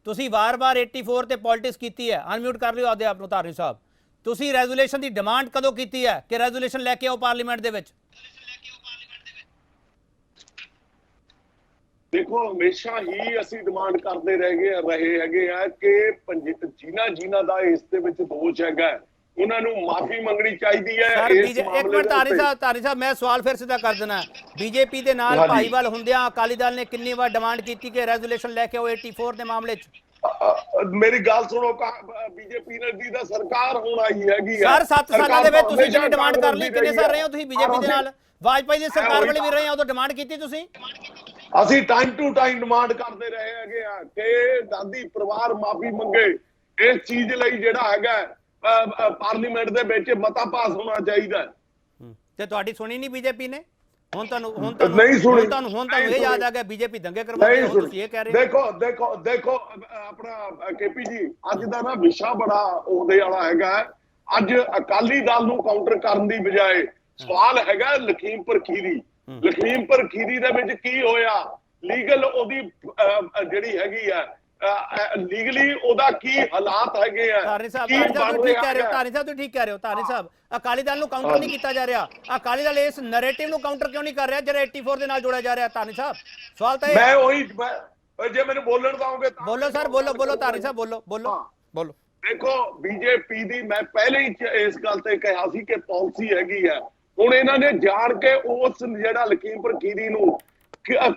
ਤੁਸੀਂ ਵਾਰ-ਵਾਰ 84 ਤੇ ਪੋਲਿਟਿਕਸ ਕੀਤੀ ਹੈ। ਅਨਮਿਊਟ ਕਰ ਲਿਓ ਆਪਦੇ ਆਪ ਨੂੰ ਧਾਰਨੀ ਸਾਹਿਬ। ਤੁਸੀਂ ਰੈਜ਼ੋਲੂਸ਼ਨ ਦੀ ਡਿਮਾਂਡ ਕਦੋਂ ਕੀਤੀ ਹੈ ਕਿ ਰੈਜ਼ੋਲੂਸ਼ਨ ਲੈ ਕੇ ਆਓ ਪਾਰਲੀਮੈਂਟ ਦੇ ਵਿੱਚ? ਦੇਖੋ ਹਮੇਸ਼ਾ ਹੀ ਅਸੀਂ ਡਿਮਾਂਡ ਕਰਦੇ ਰਹੇ ਹੈਗੇ ਆ ਕਿ ਜਿਨ੍ਹਾਂ ਦਾ ਇਸ ਦੇ ਵਿੱਚ ਦੋਸ਼ ਹੈਗਾ ਉਹਨਾਂ ਨੂੰ ਮਾਫੀ ਮੰਗਣੀ ਚਾਹੀਦੀ ਹੈ। ਸਰ ਇੱਕ ਮਿੰਟ ਧਾਰਨੀ ਸਾਹਿਬ, ਮੈਂ ਸਵਾਲ ਫਿਰ ਸਿੱਧਾ ਕਰ ਦੇਣਾ। BJP ਦੇ ਨਾਲ ਭਾਈਵਾਲ ਹੁੰਦਿਆਂ ਅਕਾਲੀ ਦਲ ਨੇ ਕਿੰਨੀ ਵਾਰ ਡਿਮਾਂਡ ਕੀਤੀ ਕਿ ਰੈਜ਼ੋਲੂਸ਼ਨ ਲੈ ਕੇ ਆਓ 84 ਦੇ ਮਾਮਲੇ 'ਚ? ਮੇਰੀ ਗੱਲ ਸੁਣੋ, BJP ਦੀ ਤਾਂ ਸਰਕਾਰ ਹੁਣ ਆਈ ਹੈਗੀ ਸਰ 7 ਸਾਲਾਂ ਦੇ ਵਿੱਚ ਤੁਸੀਂ ਕਿੰਨੀ ਡਿਮਾਂਡ ਕਰ ਲਈ? ਕਿੰਨੇ ਸਾਲ ਰਹੇ ਹੋ ਤੁਸੀਂ BJP ਦੇ ਨਾਲ? ਵਾਜਪਾਈ ਦੀ ਸਰਕਾਰ ਵੇਲੇ ਵੀ ਰਹੇ ਆ, ਉਦੋਂ ਡਿਮਾਂਡ ਕੀਤੀ ਤੁਸੀਂ? ਅਸੀਂ ਟਾਈਮ ਟੂ ਟਾਈਮ ਡਿਮਾਂਡ ਕਰਦੇ ਰਹੇ ਹੈਗੇ ਆ ਕਿ ਦਾਦੀ ਪਰਿਵਾਰ ਮਾਫੀ ਮੰਗੇ। ਇਸ ਚੀਜ਼ ਲਈ ਜਿਹੜਾ ਹੈਗਾ ਪਾਰਲੀਮੈਂਟ ਦੇ ਵਿੱਚ ਮਤਾ ਪਾਸ ਹੋਣਾ ਚਾਹੀਦਾ। ਤੇ ਤੁਹਾਡੀ ਸੁਣੀ ਨਹੀਂ BJP ਨੇ? ਹੁਣ ਤੁਹਾਨੂੰ ਇਹ ਯਾਦ ਆ ਗਿਆ BJP ਦੰਗੇ ਕਰਵਾਉਂਦੀ ਹੈ, ਤੁਸੀਂ ਇਹ ਕਹਿ ਰਹੇ ਹੋ? ਦੇਖੋ ਆਪਣਾ KP ਜੀ, ਅੱਜ ਦਾ ਨਾ ਵਿਸ਼ਾ ਬੜਾ ਉਹਦੇ ਵਾਲਾ ਹੈਗਾ। ਅੱਜ ਅਕਾਲੀ ਦਲ ਨੂੰ ਕਾਊਂਟਰ ਕਰਨ ਦੀ ਬਜਾਏ ਸਵਾਲ ਹੈਗਾ ਲਖੀਮਪੁਰ ਖੀਰੀ। ਲਖੀਮਪੁਰ ਖੀਰੀ ਦੇ ਵਿੱਚ ਕੀ ਹੋਇਆ, ਲੀਗਲ ਉਹਦੀ ਜਿਹੜੀ ਹੈਗੀ ਆ ਲੀਗਲੀ ਉਹਦਾ ਕੀ ਹਾਲਾਤ ਹੈਗੇ ਆ। ਧਾਰਨੀ ਸਾਹਿਬ ਤੁਸੀਂ ਠੀਕ ਕਹਿ ਰਹੇ ਹੋ। ਧਾਰਨੀ ਸਾਹਿਬ, ਅਕਾਲੀ ਦਲ ਨੂੰ ਕਾਊਂਟਰ ਨਹੀਂ ਕੀਤਾ ਜਾ ਰਿਹਾ। ਅਕਾਲੀ ਦਲ ਇਸ ਨੈਰੇਟਿਵ ਨੂੰ ਕਾਊਂਟਰ ਕਿਉਂ ਨਹੀਂ ਕਰ ਰਿਹਾ ਜਿਹੜਾ 84 ਦੇ ਨਾਲ ਜੋੜਿਆ ਜਾ ਰਿਹਾ? ਧਾਰਨੀ ਸਾਹਿਬ ਸਵਾਲ ਤਾਂ ਇਹ ਮੈਂ ਉਹੀ, ਜੇ ਮੈਨੂੰ ਬੋਲਣ ਦਵਾਂਗੇ ਬੋਲੋ ਸਰ, ਬੋਲੋ ਧਾਰਨੀ ਸਾਹਿਬ, ਬੋਲੋ। ਦੇਖੋ BJP ਦੀ ਮੈਂ ਪਹਿਲੇ ਹੀ ਇਸ ਗੱਲ ਤੇ ਕਿਹਾ ਸੀ ਕਿ ਪਾਲਿਸੀ ਹੈਗੀ ਆ। ਹੁਣ ਇਹਨਾਂ ਨੇ ਜਾਣ ਕੇ ਉਸ ਜਿਹੜਾ ਲਖੀਮਪੁਰ ਖੀਰੀ ਨੂੰ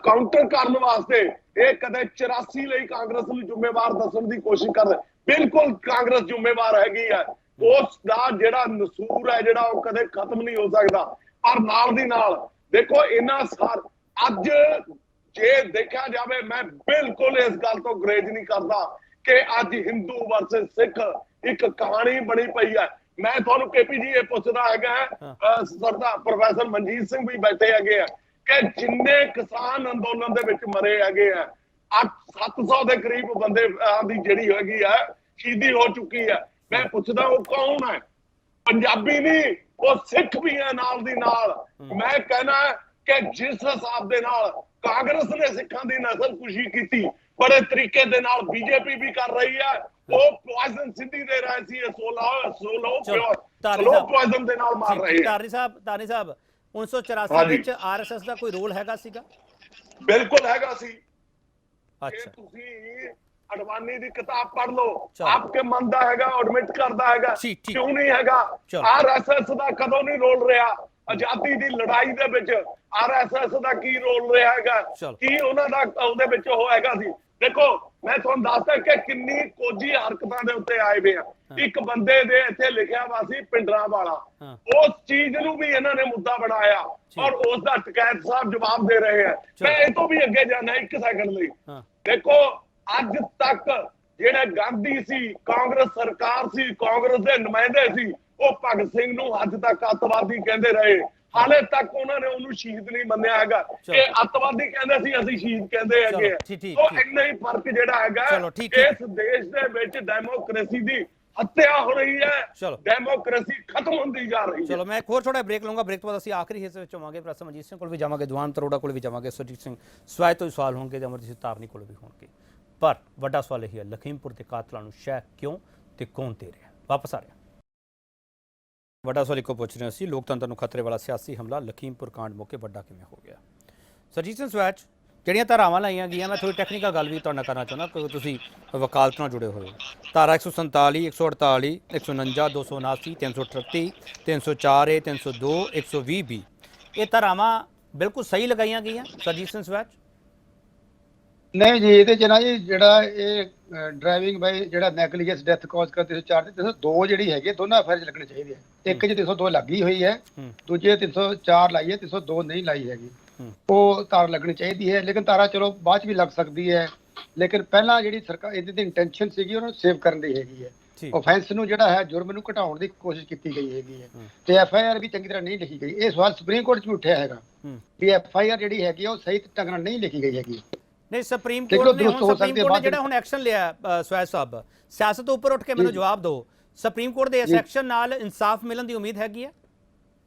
ਕਾਊਂਟਰ ਕਰਨ ਵਾਸਤੇ ਇਹ ਕਦੇ 84 ਲਈ ਕਾਂਗਰਸ ਨੂੰ ਜ਼ਿੰਮੇਵਾਰ ਦੱਸਣ ਦੀ ਕੋਸ਼ਿਸ਼ ਕਰ ਰਹੇ। ਬਿਲਕੁਲ ਕਾਂਗਰਸ ਜ਼ਿੰਮੇਵਾਰ ਹੈਗੀ ਹੈ। ਉਸ ਦਾ ਜਿਹੜਾ ਨਸੂਰ ਹੈ ਜਿਹੜਾ ਉਹ ਕਦੇ ਖਤਮ ਨਹੀਂ ਹੋ ਸਕਦਾ। ਪਰ ਨਾਲ ਦੀ ਨਾਲ ਦੇਖੋ ਇਹਨਾਂ ਸਾਰ ਅੱਜ ਜੇ ਦੇਖਿਆ ਜਾਵੇ, ਮੈਂ ਬਿਲਕੁਲ ਇਸ ਗੱਲ ਤੋਂ ਗਰੇਜ ਨਹੀਂ ਕਰਦਾ ਕਿ ਅੱਜ ਹਿੰਦੂ ਵਰਸਸ ਸਿੱਖ ਇੱਕ ਕਹਾਣੀ ਬਣੀ ਪਈ ਹੈ। ਮੈਂ ਤੁਹਾਨੂੰ KP ਜੀ ਇਹ ਪੁੱਛਦਾ ਹੈਗਾ, ਸਰਦਾਰ ਪ੍ਰੋਫੈਸਰ ਮਨਜੀਤ ਸਿੰਘ ਵੀ ਬੈਠੇ ਹੈਗੇ ਆ ਕਿ ਜਿੰਨੇ ਕਿਸਾਨ ਅੰਦੋਲਨ ਦੇ ਵਿੱਚ ਮਰੇ ਹੈਗੇ ਆ 700 ਦੇ ਕਰੀਬ ਬੰਦੇ ਦੀ ਜਿਹੜੀ ਹੈਗੀ ਆ ਸ਼ਹੀਦੀ ਹੋ ਚੁੱਕੀ ਹੈ। ਮੈਂ ਪੁੱਛਦਾ ਉਹ ਕੌਣ ਹੈ? ਪੰਜਾਬੀ ਨਹੀਂ, ਉਹ ਸਿੱਖ ਵੀ ਹੈ ਨਾਲ ਦੀ ਨਾਲ। ਮੈਂ ਕਹਿਣਾ ਕਿ ਜਿਸ ਹਿਸਾਬ ਦੇ ਨਾਲ ਕਾਂਗਰਸ ਨੇ ਸਿੱਖਾਂ ਦੀ ਨਸਲਕੁਸ਼ੀ ਕੀਤੀ, ਬੜੇ ਤਰੀਕੇ ਦੇ ਨਾਲ BJP ਵੀ ਕਰ ਰਹੀ ਹੈ। ਉਹ ਪੋਇਜ਼ਨ ਸਿੱਧੀ ਦੇ ਰਹੇ ਸੀ, ਸਲੋ ਪੋਇਜ਼ਨ ਦੇ ਨਾਲ ਮਾਰ ਰਹੇ ਹੈ। ਧਾਰਨੀ ਸਾਹਿਬ 1984 ਵਿੱਚ RSS ਦਾ ਕੋਈ ਰੋਲ ਹੈਗਾ ਸੀਗਾ? ਬਿਲਕੁਲ ਹੈਗਾ ਸੀ। ਅੱਛਾ, ਤੁਸੀਂ ਅਡਵਾਨੀ ਦੀ ਕਿਤਾਬ ਪੜ੍ਹ ਲਓ, ਆਪਕੇ ਮਨ ਦਾ ਹੈਗਾ, ਐਡਮਿਟ ਕਰਦਾ ਹੈਗਾ। ਕਿਉਂ ਨਹੀਂ ਹੈਗਾ? RSS ਦਾ ਕਦੋਂ ਨਹੀਂ ਰੋਲ ਰਿਹਾ? ਆਜ਼ਾਦੀ ਦੀ ਲੜਾਈ ਦੇ ਵਿੱਚ RSS ਦਾ ਕੀ ਰੋਲ ਰਿਹਾ ਹੈਗਾ? ਕੀ ਉਹਨਾਂ ਦਾ ਉਹਦੇ ਵਿੱਚ ਉਹ ਹੈਗਾ ਸੀ? ਦੇਖੋ ਮੈਂ ਤੁਹਾਨੂੰ ਦੱਸਦਾ ਕਿ ਕਿੰਨੀ ਕੋਝੀ ਹਰਕਤਾਂ ਦੇ ਉੱਤੇ ਆਏ ਵੇ ਆ। ਇੱਕ ਬੰਦੇ ਦੇ ਇੱਥੇ ਲਿਖਿਆ ਵਾ ਸੀ ਪਿੰਡਰਾਂ ਵਾਲਾ, ਉਸ ਚੀਜ਼ ਨੂੰ ਵੀ ਇਹਨਾਂ ਨੇ ਮੁੱਦਾ ਬਣਾਇਆ ਔਰ ਉਸ ਦਾ ਟਕੈਤ ਸਾਹਿਬ ਜਵਾਬ ਦੇ ਰਹੇ ਆ। ਮੈਂ ਇਹ ਤੋਂ ਵੀ ਅੱਗੇ ਜਾਣਾ 1 ਸੈਕਿੰਡ ਲਈ। ਦੇਖੋ ਅੱਜ ਤੱਕ ਜਿਹੜੇ ਗਾਂਧੀ ਸੀ, ਕਾਂਗਰਸ ਸਰਕਾਰ ਸੀ, ਕਾਂਗਰਸ ਦੇ ਨੁਮਾਇੰਦੇ ਸੀ, ਉਹ ਭਗਤ ਸਿੰਘ ਨੂੰ ਅੱਜ ਤੱਕ ਅੱਤਵਾਦੀ ਕਹਿੰਦੇ ਰਹੇ। ਹਾਲੇ ਤੱਕ ਉਹਨਾਂ ਨੇ ਉਹਨੂੰ ਸ਼ਹੀਦ ਨਹੀਂ ਮੰਨਿਆ ਹੈਗਾ। ਇਹ ਅੱਤਵਾਦੀ ਕਹਿੰਦੇ ਸੀ, ਅਸੀਂ ਸ਼ਹੀਦ ਕਹਿੰਦੇ ਹੈਗੇ। ਉਹ ਇੰਨਾ ਹੀ ਫਰਕ ਜਿਹੜਾ ਹੈਗਾ ਇਸ ਦੇਸ਼ ਦੇ ਵਿੱਚ ਡੈਮੋਕ੍ਰੇਸੀ ਦੀ ਹੱਤਿਆ ਹੋ ਰਹੀ ਹੈ, ਡੈਮੋਕ੍ਰੇਸੀ ਖਤਮ ਹੁੰਦੀ ਜਾ ਰਹੀ ਹੈ। ਚਲੋ ਮੈਂ ਇੱਕ ਹੋਰ ਛੋਟਾ ਬ੍ਰੇਕ ਲਵਾਂਗਾ। ਬ੍ਰੇਕ ਤੋਂ ਬਾਅਦ ਅਸੀਂ ਆਖਰੀ ਹਿੱਸੇ ਵਿੱਚ ਆਵਾਂਗੇ। ਪ੍ਰੋਫੈਸਰ ਮਨਜੀਤ ਸਿੰਘ ਕੋਲ ਵੀ ਜਾਵਾਂਗੇ, ਦੀਵਾਨ ਤਰੋੜਾ ਕੋਲ ਵੀ ਜਾਵਾਂਗੇ, ਸੁਰਜੀਤ ਸਿੰਘ ਸਵਾਇ ਤੋਂ ਸਵਾਲ ਹੋਣਗੇ, ਅਮਰਜੀਤ ਧਾਰਨੀ ਕੋਲ ਵੀ ਹੋਣਗੇ। ਪਰ ਵੱਡਾ ਸਵਾਲ ਇਹ ਹੈ, ਲਖੀਮਪੁਰ ਦੇ ਕਾਤਲਾਂ ਨੂੰ ਸ਼ਹਿ ਕਿਉਂ ਤੇ ਕੌਣ ਦੇ ਰਿਹਾ? ਵਾਪਸ ਆ ਰਿਹਾ ਵੱਡਾ ਸਵਾਲ ਇੱਕੋ ਪੁੱਛ ਰਹੇ ਸੀ, ਲੋਕਤੰਤਰ ਨੂੰ ਖਤਰੇ ਵਾਲਾ ਸਿਆਸੀ ਹਮਲਾ ਲਖੀਮਪੁਰ ਕਾਂਡ ਮੌਕੇ ਵੱਡਾ ਕਿਵੇਂ ਹੋ ਗਿਆ? ਸਰਜੀਤ ਸਿੰਘ ਸਵੈਚ, ਜਿਹੜੀਆਂ ਧਾਰਾਵਾਂ ਲਾਈਆਂ ਗਈਆਂ, ਮੈਂ ਥੋੜੀ ਟੈਕਨੀਕਲ ਗੱਲ ਵੀ ਤੁਹਾਡੇ ਨਾਲ ਕਰਨਾ ਚਾਹੁੰਦਾ ਕਿਉਂਕਿ ਤੁਸੀਂ ਵਕਾਲਤ ਨਾਲ ਜੁੜੇ ਹੋਏ ਹੋ। ਧਾਰਾ 147, 148, 149, 279, 338, 304A, 302, 120B, ਇਹ ਧਾਰਾਵਾਂ ਬਿਲਕੁਲ ਸਹੀ ਲਗਾਈਆਂ ਗਈਆਂ ਸਰਜੀਤ ਸਿੰਘ ਸਵੈਚ? ਨਹੀਂ ਜੀ, ਇਹਦੇ 'ਚ ਨਾ ਜੀ ਜਿਹੜਾ ਇਹ ਡਰਾਈਵਿੰਗ ਬਾਈ ਜਿਹੜਾ ਨੈਗਲੀਜੈਂਸ ਡੈਥ ਕਾਜ਼ ਕਰ 304 ਤੇ 302 ਜਿਹੜੀ ਹੈਗੀ ਦੋਨਾਂ ਫਾਇਰ 'ਚ ਲੱਗਣੀ ਚਾਹੀਦੀ ਹੈ। ਇੱਕ 'ਚ 302 ਲੱਗੀ ਹੋਈ ਹੈ, ਦੂਜੇ 304 ਲਾਈ ਹੈ, 302 ਨਹੀਂ ਲਾਈ ਹੈਗੀ। ਉਹ ਤਾਰ ਲੱਗਣੀ ਚਾਹੀਦੀ ਹੈ, ਲੇਕਿਨ ਤਾਰਾ ਚਲੋ ਬਾਅਦ 'ਚ ਵੀ ਲੱਗ ਸਕਦੀ ਹੈ, ਲੇਕਿਨ ਪਹਿਲਾਂ ਜਿਹੜੀ ਸਰਕਾਰ ਇਹਦੀ ਦੀ ਇੰਟੈਂਸ਼ਨ ਸੀਗੀ ਉਹਨੂੰ ਸੇਵ ਕਰਨ ਦੀ ਹੈਗੀ ਹੈ। ਆਫੈਂਸ ਨੂੰ ਜਿਹੜਾ ਹੈ ਜੁਰਮ ਨੂੰ ਘਟਾਉਣ ਦੀ ਕੋਸ਼ਿਸ਼ ਕੀਤੀ ਗਈ ਹੈਗੀ ਹੈ ਤੇ FIR ਵੀ ਚੰਗੀ ਤਰ੍ਹਾਂ ਨਹੀਂ ਲਿਖੀ ਗਈ। ਇਹ ਸਵਾਲ ਸੁਪਰੀਮ ਕੋਰਟ 'ਚ ਵੀ ਉੱਠਿਆ ਹੈਗਾ ਵੀ FIR ਜਿਹੜੀ ਹੈਗੀ ਉਹ ਸਹੀ ਢੰਗ ਨਾਲ ਨਹੀਂ ਲਿਖੀ ਗਈ ਹੈਗੀ। ਨਹੀਂ, ਸੁਪਰੀਮ ਕੋਰਟ ਨੇ ਜਿਹੜਾ ਹੁਣ ਐਕਸ਼ਨ ਲਿਆ ਸਵੈਜ ਸਾਹਿਬ, ਸਿਆਸਤ ਤੋਂ ਉੱਪਰ ਉੱਠ ਕੇ ਮੈਨੂੰ ਜਵਾਬ ਦਿਓ, ਸੁਪਰੀਮ ਕੋਰਟ ਦੇ ਇਸ ਐਕਸ਼ਨ ਨਾਲ ਇਨਸਾਫ ਮਿਲਣ ਦੀ ਉਮੀਦ ਹੈਗੀ ਹੈ?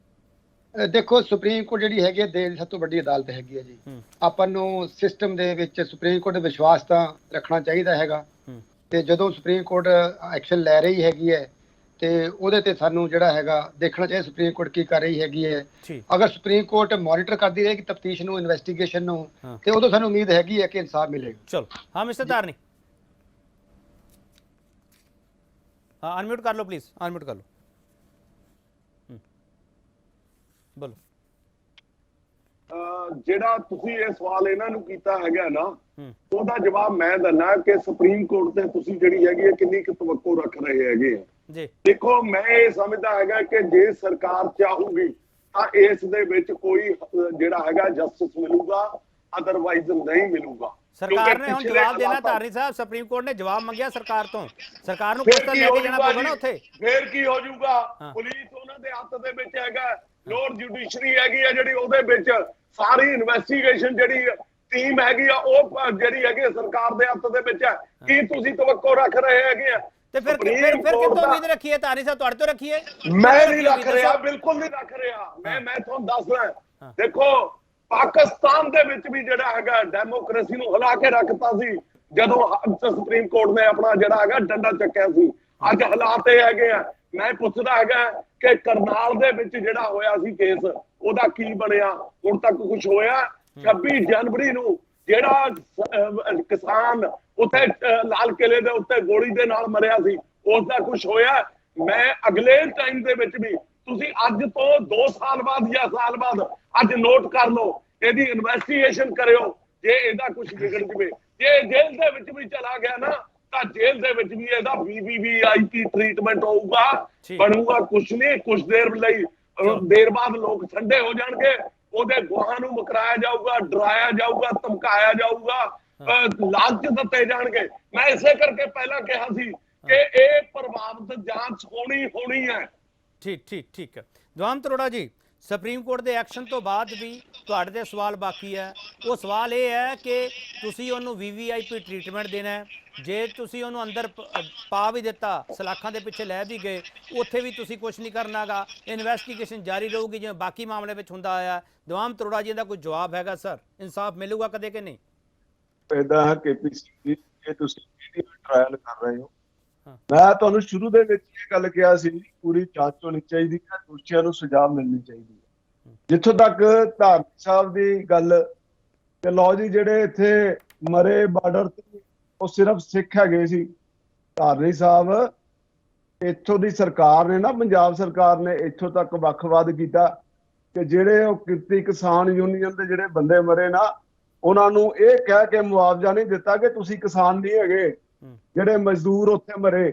ਦੇਖੋ, ਸੁਪਰੀਮ ਕੋਰਟ ਜਿਹੜੀ ਹੈਗੀ ਹੈ ਦੇਸ਼ ਦੀ ਸਭ ਤੋਂ ਵੱਡੀ ਅਦਾਲਤ ਹੈਗੀ ਹੈ ਜੀ। ਆਪਾਂ ਨੂੰ ਸਿਸਟਮ ਦੇ ਵਿੱਚ ਸੁਪਰੀਮ ਕੋਰਟ ਦਾ ਵਿਸ਼ਵਾਸ ਤਾਂ ਰੱਖਣਾ ਚਾਹੀਦਾ ਹੈਗਾ ਤੇ ਜਦੋਂ ਸੁਪਰੀਮ ਕੋਰਟ ਐਕਸ਼ਨ ਲੈ ਰਹੀ ਹੈਗੀ ਹੈ ਤੇ ਉਹਦੇ ਤੇ ਸਾਨੂੰ ਜਿਹੜਾ ਹੈਗਾ ਦੇਖਣਾ ਚਾਹੀਦਾ ਸੁਪਰੀਮ ਕੋਰਟ ਕੀ ਕਰ ਰਹੀ ਹੈਗੀ ਹੈ। ਅਗਰ ਸੁਪਰੀਮ ਕੋਰਟ ਮੋਨੀਟਰ ਕਰਦੀ ਰਹੇਗੀ ਤਫਤੀਸ਼ ਨੂੰ, ਇਨਵੈਸਟੀਗੇਸ਼ਨ ਨੂੰ, ਤੇ ਉਦੋਂ ਸਾਨੂੰ ਉਮੀਦ ਹੈਗੀ ਹੈ ਕਿ ਇਨਸਾਫ ਮਿਲੇਗਾ। ਚਲੋ, ਹਾਂ ਮਿਸਟਰ ਧਾਰਨੀ, ਹਾਂ ਅਨਮਿਊਟ ਕਰ ਲਓ ਪਲੀਜ਼, ਅਨਮਿਊਟ ਕਰ ਲਓ, ਬੋਲੋ। ਜਿਹੜਾ ਤੁਸੀਂ ਇਹ ਸਵਾਲ ਇਹਨਾਂ ਨੂੰ ਕੀਤਾ ਹੈਗਾ ਨਾ, ਉਹਦਾ ਜਵਾਬ ਮੈਂ ਦਿੰਦਾ ਕਿ ਸੁਪਰੀਮ ਕੋਰਟ ਤੇ ਤੁਸੀਂ ਜਿਹੜੀ ਹੈਗੀ ਹੈ ਕਿੰਨੀ ਕੁ ਤਵੱਕੋ ਰੱਖ ਰਹੇ ਹੈਗੇ ਆ ਜੀ। ਦੇਖੋ, ਮੈਂ ਇਹ ਸਮਝਦਾ ਹੈਗਾ ਕਿ ਜੇ ਸਰਕਾਰ ਚਾਹੂਗੀ ਤਾਂ ਇਸ ਦੇ ਵਿੱਚ ਕੋਈ ਜਿਹੜਾ ਹੈਗਾ ਜਸਟਿਸ ਮਿਲੂਗਾ, ਅਦਰਵਾਈਜ਼ ਨਹੀਂ ਮਿਲੂਗਾ। ਸਰਕਾਰ ਨੇ ਹੁਣ ਜਵਾਬ ਦੇਣਾ ਧਾਰਨੀ ਸਾਹਿਬ, ਸੁਪਰੀਮ ਕੋਰਟ ਨੇ ਜਵਾਬ ਮੰਗਿਆ ਸਰਕਾਰ ਤੋਂ, ਸਰਕਾਰ ਨੂੰ ਕੁਝ ਤਾਂ ਲੈ ਕੇ ਜਾਣਾ ਪਊਗਾ ਨਾ ਉੱਥੇ। ਫੇਰ ਕੀ ਹੋ ਜਾਊਗਾ? ਪੁਲਿਸ ਉਹਨਾਂ ਦੇ ਹੱਥ ਦੇ ਵਿੱਚ ਹੈਗਾ, ਲੋਅਰ ਜੁਡੀਸ਼ਰੀ ਹੈਗੀ ਆ ਜਿਹੜੀ ਉਹਦੇ ਵਿੱਚ ਸਾਰੀ ਇਨਵੈਸਟੀਗੇਸ਼ਨ ਜਿਹੜੀ ਟੀਮ ਹੈਗੀ ਆ ਉਹ ਜਿਹੜੀ ਹੈਗੀ ਸਰਕਾਰ ਦੇ ਹੱਥ ਦੇ ਵਿੱਚ ਹੈ। ਕੀ ਤੁਸੀਂ ਤਵੱਕੋ ਰੱਖ ਰਹੇ ਹੈਗੇ ਆ? ਤੇ ਫਿਰ ਕਿੱਥੋਂ ਉਮੀਦ ਰੱਖੀਏ ਧਾਰਨੀ ਸਾਹਿਬ, ਤੁਹਾਡੇ ਤੋਂ ਰੱਖੀਏ? ਮੈਂ ਨਹੀਂ ਰੱਖ ਰਿਹਾ, ਬਿਲਕੁਲ ਨਹੀਂ ਰੱਖ ਰਿਹਾ। ਮੈਂ ਤੁਹਾਨੂੰ ਦੱਸਦਾ, ਦੇਖੋ ਪਾਕਿਸਤਾਨ ਦੇ ਵਿੱਚ ਵੀ ਜਿਹੜਾ ਹੈਗਾ ਡੈਮੋਕ੍ਰੇਸੀ ਨੂੰ ਹਿਲਾ ਕੇ ਰੱਖਤਾ ਸੀ ਜਦੋਂ ਸੁਪਰੀਮ ਕੋਰਟ ਨੇ ਆਪਣਾ ਜਿਹੜਾ ਹੈਗਾ ਡੰਡਾ ਚੱਕਿਆ ਸੀ। ਅੱਜ ਹਾਲਾਤ ਇਹ ਹੈਗੇ ਆ। ਮੈਂ ਪੁੱਛਦਾ ਹੈਗਾ ਕਿ ਕਰਨਾਲ ਦੇ ਵਿੱਚ ਜਿਹੜਾ ਹੋਇਆ ਸੀ ਕੇਸ, ਉਹਦਾ ਕੀ ਬਣਿਆ? ਹੁਣ ਤੱਕ ਕੁਝ ਹੋਇਆ? 26 ਜਨਵਰੀ ਨੂੰ ਜਿਹੜਾ ਕਿਸਾਨ ਉੱਥੇ ਲਾਲ ਕਿਲੇ ਦੇ ਉੱਤੇ ਗੋਲੀ ਦੇ ਨਾਲ ਮਰਿਆ ਸੀ, ਉਸ ਦਾ ਕੁਝ ਹੋਇਆ? ਮੈਂ ਅਗਲੇ ਟਾਈਮ ਦੇ ਵਿੱਚ ਵੀ ਤੁਸੀਂ ਅੱਜ ਤੋਂ 2 ਸਾਲ ਬਾਅਦ ਜਾਂ ਸਾਲ ਬਾਅਦ ਅੱਜ ਨੋਟ ਕਰ ਲਓ, ਇਹਦੀ ਇਨਵੈਸਟੀਗੇਸ਼ਨ ਕਰਿਓ। ਜੇ ਇਹਦਾ ਕੁਝ ਵਿਗੜ ਜਵੇ, ਜੇ ਜੇਲ੍ਹ ਦੇ ਵਿੱਚ ਵੀ ਚਲਾ ਗਿਆ ਨਾ, ਤਾਂ ਜੇਲ੍ਹ ਦੇ ਵਿੱਚ ਵੀ ਇਹਦਾ VVIP ਟ੍ਰੀਟਮੈਂਟ ਹੋਊਗਾ। ਬਣੂਗਾ ਕੁਛ ਨਹੀਂ, ਕੁਛ ਦੇਰ ਲਈ, ਦੇਰ ਬਾਅਦ ਲੋਕ ਠੰਡੇ ਹੋ ਜਾਣਗੇ, ਉਹਦੇ ਗਵਾਹਾਂ ਨੂੰ ਮੁਕਰਾਇਆ ਜਾਊਗਾ, ਡਰਾਇਆ ਜਾਊਗਾ, ਧਮਕਾਇਆ ਜਾਊਗਾ, ਲਾਲਚ ਦਿੱਤੇ ਜਾਣਗੇ। ਮੈਂ ਇਸੇ ਕਰਕੇ ਪਹਿਲਾਂ ਕਿਹਾ ਸੀ ਕਿ ਇਹ ਪ੍ਰਭਾਵਿਤ ਜਾਂਚ ਹੋਣੀ ਹੈ। ਠੀਕ ਹੈ। ਦਵਾਮ ਅਰੋੜਾ ਜੀ, ਸੁਪਰੀਮ ਕੋਰਟ ਦੇ ਐਕਸ਼ਨ ਤੋਂ ਬਾਅਦ ਵੀ ਤੁਹਾਡੇ ਤੇ ਸਵਾਲ ਬਾਕੀ ਹੈ। ਉਹ ਸਵਾਲ ਇਹ ਹੈ ਕਿ ਤੁਸੀਂ ਉਹਨੂੰ VVIP ਟ੍ਰੀਟਮੈਂਟ ਦੇਣਾ ਹੈ। ਜੇ ਤੁਸੀਂ ਉਹਨੂੰ ਅੰਦਰ ਪਾ ਵੀ ਦਿੱਤਾ, ਸਲਾਖਾਂ ਦੇ ਪਿੱਛੇ ਲੈ ਵੀ ਗਏ, ਉੱਥੇ ਵੀ ਤੁਸੀਂ ਕੁਝ ਨਹੀਂ ਕਰਨਾਗਾ, ਇਨਵੈਸਟੀਗੇਸ਼ਨ ਜਾਰੀ ਰਹੂਗੀ ਜਿਵੇਂ ਬਾਕੀ ਮਾਮਲੇ ਵਿੱਚ ਹੁੰਦਾ ਆਇਆ। ਦਵਾਮ ਅਰੋੜਾ ਜੀ ਦਾ ਕੋਈ ਜਵਾਬ ਹੈਗਾ ਸਰ? ਇਨਸਾਫ ਮਿਲੂਗਾ ਕਦੇ ਕਿ ਨਹੀਂ? ਇਹਦਾ KPC ਜੀ, ਇਹ ਤੁਸੀਂ ਟ੍ਰਾਇਲ ਕਰ ਰਹੇ ਹੋ। ਮੈਂ ਤੁਹਾਨੂੰ ਸ਼ੁਰੂ ਦੇ ਵਿੱਚ ਇਹ ਗੱਲ ਕਿਹਾ ਸੀ, ਪੂਰੀ ਜਾਂਚ ਹੋਣੀ ਚਾਹੀਦੀ ਹੈ, ਦੋਸ਼ੀਆਂ ਨੂੰ ਸਜ਼ਾ ਮਿਲਣੀ ਚਾਹੀਦੀ ਹੈ। ਜਿੱਥੋਂ ਤੱਕ ਧਾਰਨੀ ਸਾਹਿਬ ਦੀ ਗੱਲ, ਤੇ ਲਓ ਜੀ ਜਿਹੜੇ ਇੱਥੇ ਮਰੇ ਬਾਰਡਰ ਤੇ ਉਹ ਸਿਰਫ ਸਿੱਖ ਹੈਗੇ ਸੀ। ਧਾਰਨੀ ਸਾਹਿਬ, ਇੱਥੋਂ ਦੀ ਸਰਕਾਰ ਨੇ ਨਾ, ਪੰਜਾਬ ਸਰਕਾਰ ਨੇ ਇੱਥੋਂ ਤੱਕ ਵੱਖਵਾਦ ਕੀਤਾ ਕਿ ਜਿਹੜੇ ਉਹ ਕਿਰਤੀ ਕਿਸਾਨ ਯੂਨੀਅਨ ਦੇ ਜਿਹੜੇ ਬੰਦੇ ਮਰੇ ਨਾ, ਉਹਨਾਂ ਨੂੰ ਇਹ ਕਹਿ ਕੇ ਮੁਆਵਜ਼ਾ ਨਹੀਂ ਦਿੱਤਾ ਕਿ ਤੁਸੀਂ ਕਿਸਾਨ ਨਹੀਂ ਹੈਗੇ। ਜਿਹੜੇ ਮਜ਼ਦੂਰ ਉੱਥੇ ਮਰੇ,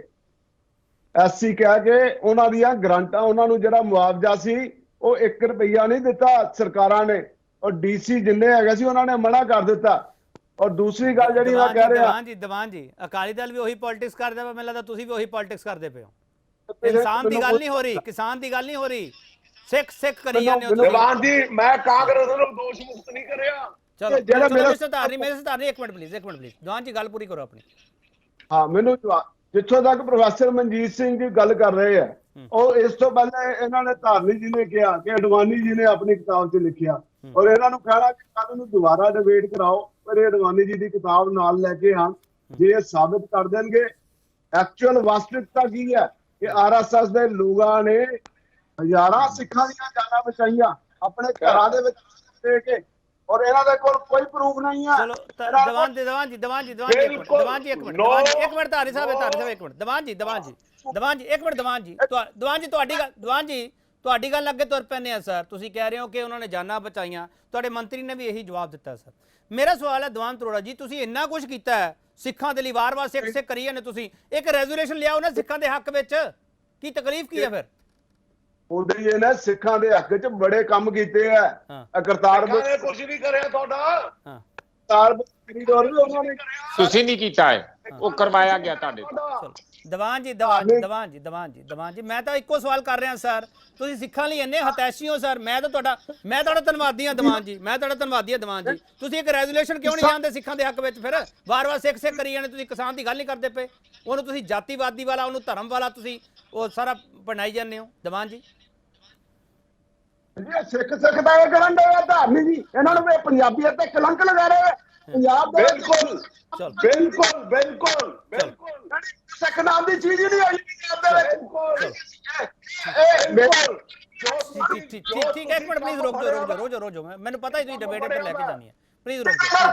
SC ਕਹਿ ਕੇ ਉਹਨਾਂ ਦੀਆਂ ਗ੍ਰਾਂਟਾਂ, ਉਹਨਾਂ ਨੂੰ ਜਿਹੜਾ ਮੁਆਵਜ਼ਾ ਸੀ ਉਹ 1 ਰੁਪਈਆ ਨਹੀਂ ਦਿੱਤਾ ਸਰਕਾਰਾਂ ਨੇ, ਔਰ DC ਜਿੰਨੇ ਹੈਗੇ ਸੀ ਉਹਨਾਂ ਨੇ ਮਨਾ ਕਰ ਦਿੱਤਾ। ਔਰ ਦੂਸਰੀ ਗੱਲ ਜਿਹੜੀ ਮੈਂ ਕਹਿ ਰਿਹਾ, ਦੀਵਾਨ ਜੀ, ਅਕਾਲੀ ਦਲ ਵੀ ਉਹੀ ਪੋਲਿਟਿਕਸ ਕਰਦਾ ਪਿਆ, ਮੈਨੂੰ ਲੱਗਦਾ ਤੁਸੀਂ ਵੀ ਉਹੀ ਪੋਲਿਟਿਕਸ ਕਰਦੇ ਪਏ ਹੋ। ਇਨਸਾਨ ਦੀ ਗੱਲ ਨਹੀਂ ਹੋ ਰਹੀ, ਕਿਸਾਨ ਦੀ ਗੱਲ ਨਹੀਂ ਹੋ ਰਹੀ, ਸਿੱਖ ਕਰੀ ਜਾਂਦੇ ਹੋ। ਦੀਵਾਨ ਜੀ, ਮੈਂ ਕਾਂਗਰਸ ਨੂੰ ਦੋਸ਼ ਮੁਕਤ ਨਹੀਂ ਕਰਿਆ। ਚਲੋ ਮੇਰੇ ਧਾਰਨੀ ਇੱਕ ਮਿੰਟ ਪਲੀਜ਼ ਦੀਵਾਨ ਜੀ ਗੱਲ ਪੂਰੀ ਕਰੋ ਆਪਣੀ। ਹਾਂ, ਮੈਨੂੰ ਜਿੱਥੋਂ ਤੱਕ ਪ੍ਰੋਫੈਸਰ ਮਨਜੀਤ ਸਿੰਘ ਜੀ ਗੱਲ ਕਰ ਰਹੇ ਆ, ਉਹ ਇਸ ਤੋਂ ਪਹਿਲਾਂ ਇਹਨਾਂ ਨੇ ਧਾਰਨੀ ਜੀ ਨੇ ਕਿਹਾ ਕਿ ਅਡਵਾਨੀ ਜੀ ਨੇ ਆਪਣੀ ਕਿਤਾਬ 'ਚ ਲਿਖਿਆ, ਔਰ ਇਹਨਾਂ ਨੂੰ ਕਹਿਣਾ ਕਿ ਕੱਲ ਨੂੰ ਦੁਬਾਰਾ ਡਿਬੇਟ ਕਰਾਓ, ਪਰ ਇਹ ਅਡਵਾਨੀ ਜੀ ਦੀ ਕਿਤਾਬ ਨਾਲ ਲੈ ਕੇ ਆਣ। ਜੇ ਇਹ ਸਾਬਿਤ ਕਰ ਦੇਣਗੇ ਐਕਚੁਅਲ ਵਾਸਤਵਿਕਤਾ ਕੀ ਹੈ ਕਿ RSS ਦੇ ਲੋਕਾਂ ਨੇ ਹਜ਼ਾਰਾਂ ਸਿੱਖਾਂ ਦੀਆਂ ਜਾਨਾਂ ਬਚਾਈਆਂ ਆਪਣੇ ਘਰਾਂ ਦੇ ਵਿੱਚ ਦੇ ਕੇ, ਔਰ ਇਹਨਾਂ ਦੇ ਕੋਲ ਕੋਈ ਪ੍ਰੂਫ ਨਹੀਂ ਹੈ। ਚਲੋ ਦੀਵਾਨ ਜੀ ਇੱਕ ਮਿੰਟ ਧਾਰਨੀ ਸਾਹਿਬ ਇੱਕ ਮਿੰਟ, ਦੀਵਾਨ ਜੀ ਤੁਹਾਡੀ ਗੱਲ, ਦੀਵਾਨ ਜੀ ਤੁਹਾਡੀ ਗੱਲ ਅੱਗੇ ਤੁਰ ਪੈਂਦੇ ਆ ਸਰ। ਤੁਸੀਂ ਕਹਿ ਰਹੇ ਹੋ ਕਿ ਉਹਨਾਂ ਨੇ ਜਾਨਾਂ ਬਚਾਈਆਂ, ਤੁਹਾਡੇ ਮੰਤਰੀ ਨੇ ਵੀ ਇਹੀ ਜਵਾਬ ਦਿੱਤਾ ਸਰ। ਮੇਰਾ ਸਵਾਲ ਹੈ ਦੀਵਾਨ ਅਰੋੜਾ ਜੀ, ਤੁਸੀਂ ਇੰਨਾ ਕੁਝ ਕੀਤਾ ਹੈ ਸਿੱਖਾਂ ਦੇ ਲਈ, ਵਾਰ-ਵਾਰ ਸਿੱਖ ਕਰੀ ਜਾਂਦੇ ਤੁਸੀਂ, ਇੱਕ ਰੈਜ਼ੋਲੂਸ਼ਨ ਲਿਆਓ ਨਾ ਸਿੱਖਾਂ ਦੇ ਹੱਕ ਵਿੱਚ, ਕੀ ਤਕਲੀਫ ਕੀ ਹੈ ਫਿਰ? ਉਹਦੇ ਹੀ ਨਾ ਸਿੱਖਾਂ ਦੇ ਹੱਕ 'ਚ ਬੜੇ ਕੰਮ ਕੀਤੇ ਆ। ਕਰਤਾਰਪੁਰ ਨੇ ਕੁਝ ਨਹੀਂ ਕਰਿਆ ਤੁਹਾਡਾ। ਕੋਰੀਡੋਰ ਵੀ ਉਹਨਾਂ ਨੇ ਤੁਸੀਂ ਨਹੀਂ ਕੀਤਾ ਹੈ, ਉਹ ਕਰਵਾਇਆ ਗਿਆ ਤੁਹਾਡੇ ਤੋਂ। ਦੀਵਾਨ ਜੀ ਮੈਂ ਤਾਂ ਇੱਕੋ ਸਵਾਲ ਕਰ ਰਿਹਾ ਸਰ, ਤੁਸੀਂ ਸਿੱਖਾਂ ਲਈ ਇੰਨੇ ਹਤੈਸ਼ੀ ਹੋ ਸਰ, ਮੈਂ ਤੁਹਾਡਾ ਧੰਨਵਾਦੀ ਹਾਂ ਦੀਵਾਨ ਜੀ, ਮੈਂ ਤੁਹਾਡਾ ਧੰਨਵਾਦੀ ਹਾਂ ਦੀਵਾਨ ਜੀ। ਤੁਸੀਂ ਇੱਕ ਰੈਜ਼ੋਲੂਸ਼ਨ ਕਿਉਂ ਨਹੀਂ ਲਿਆਉਂਦੇ ਸਿੱਖਾਂ ਦੇ ਹੱਕ ਵਿੱਚ? ਫਿਰ ਵਾਰ-ਵਾਰ ਸਿੱਖ ਕਰੀ ਜਾਂਦੇ, ਤੁਸੀਂ ਕਿਸਾਨ ਦੀ ਗੱਲ ਨਹੀਂ ਕਰਦੇ ਪਏ, ਉਹਨੂੰ ਤੁਸੀਂ ਜਾਤੀਵਾਦੀ ਵਾਲਾ, ਉਹਨੂੰ ਧਰਮ ਵਾਲਾ ਤੁਸੀਂ ਉਹ ਸਾਰਾ ਬਣਾਈ ਜਾਂਦੇ ਹੋ ਦੀਵਾਨ ਜੀ। ਸਿੱਖ ਦਾ ਇਹ ਕਰਨ ਦੇ ਧਾਰਨੀ ਜੀ, ਇਹਨਾਂ ਨੂੰ ਪੰਜਾਬੀਅਤ ਤੇ ਕਲੰਕ ਲਗਾ ਰਹੇ ਪੰਜਾਬ ਦੇ। ਬਿਲਕੁਲ ਸਿੱਖ ਨਾਮ ਦੀ ਚੀਜ਼ ਹੀ ਨਹੀਂ ਆਈ ਪੰਜਾਬ ਦੇ ਵਿੱਚ। ਠੀਕ ਹੈ, ਇੱਕ ਮਿੰਟ ਪਲੀਜ਼ ਰੁਕ ਜਾਓ, ਮੈਨੂੰ ਪਤਾ ਹੀ ਤੁਸੀਂ ਡਿਬੇਟ ਤੇ ਲੈ ਕੇ ਜਾਣੀ ਹੈ, ਪਲੀਜ਼ ਰੁਕ ਜਾਓ।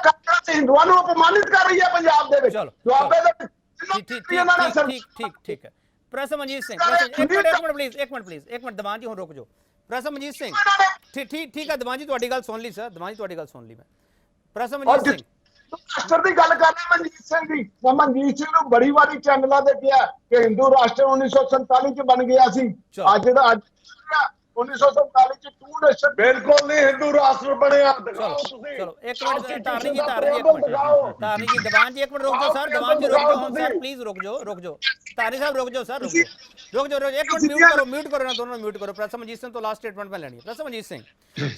ਹਿੰਦੂਆਂ ਨੂੰ ਅਪਮਾਨਿਤ ਕਰ ਰਹੀ ਹੈ ਪੰਜਾਬ ਦੇ ਵਿੱਚ। ਠੀਕ ਹੈ। ਪ੍ਰੋਫੈਸਰ ਮਨਜੀਤ ਸਿੰਘ, ਇੱਕ ਮਿੰਟ ਦੀਵਾਨ ਜੀ, ਹੁਣ ਰੁਕ ਜਾਓ। ਪ੍ਰੋਫੈਸਰ ਮਨਜੀਤ ਸਿੰਘ, ਠੀਕ ਹੈ ਦੀਵਾਨ ਜੀ, ਤੁਹਾਡੀ ਗੱਲ ਸੁਣ ਲਈ ਸਰ, ਦੀਵਾਨ ਜੀ ਤੁਹਾਡੀ ਗੱਲ ਸੁਣ ਲਈ ਮੈਂ। ਪ੍ਰੋਫੈਸਰ ਮਨਜੀਤ ਸਿੰਘ ਰਾਸ਼ਟਰ ਦੀ ਗੱਲ ਕਰ ਰਹੇ ਮਨਜੀਤ ਸਿੰਘ ਦੀ। ਮਨਜੀਤ ਸਿੰਘ ਨੂੰ ਬੜੀ ਵਾਰੀ ਚੈਨਲਾਂ ਤੇ ਕਿਹਾ ਕਿ ਹਿੰਦੂ ਰਾਸ਼ਟਰ 1947 ਚ ਬਣ ਗਿਆ ਸੀ, ਅੱਜ 1947 ਚ ਟੂ ਨੇਸ਼ਨ। ਬਿਲਕੁਲ ਨਹੀਂ ਹਿੰਦੂ ਰਾਸ਼ਟਰ ਬਣਿਆ। ਦਿਖਾਓ ਤੁਸੀਂ। ਚਲੋ ਇੱਕ ਮਿੰਟ ਧਾਰਨੀ ਜੀ, ਦੀਵਾਨ ਜੀ ਇੱਕ ਮਿੰਟ ਰੁਕ ਜਾਓ ਸਰ, ਦੀਵਾਨ ਜੀ ਰੁਕ ਜਾਓ ਹੁਣ ਸਰ, ਪਲੀਜ਼ ਰੁਕ ਜਾਓ ਧਾਰਨੀ ਸਾਹਿਬ, ਰੁਕ ਜਾਓ ਸਰ, ਰੁਕ ਜਾਓ ਇੱਕ ਮਿੰਟ, ਮਿਊਟ ਕਰੋ ਨਾ, ਦੋਨੋਂ ਮਿਊਟ ਕਰੋ। ਪ੍ਰੋਫੈਸਰ ਮਨਜੀਤ ਸਿੰਘ ਤੋਂ ਲਾਸਟ ਸਟੇਟਮੈਂਟ ਮੈਂ ਲੈਣੀ ਹੈ। ਪ੍ਰੋਫੈਸਰ ਮਨਜੀਤ ਸਿੰਘ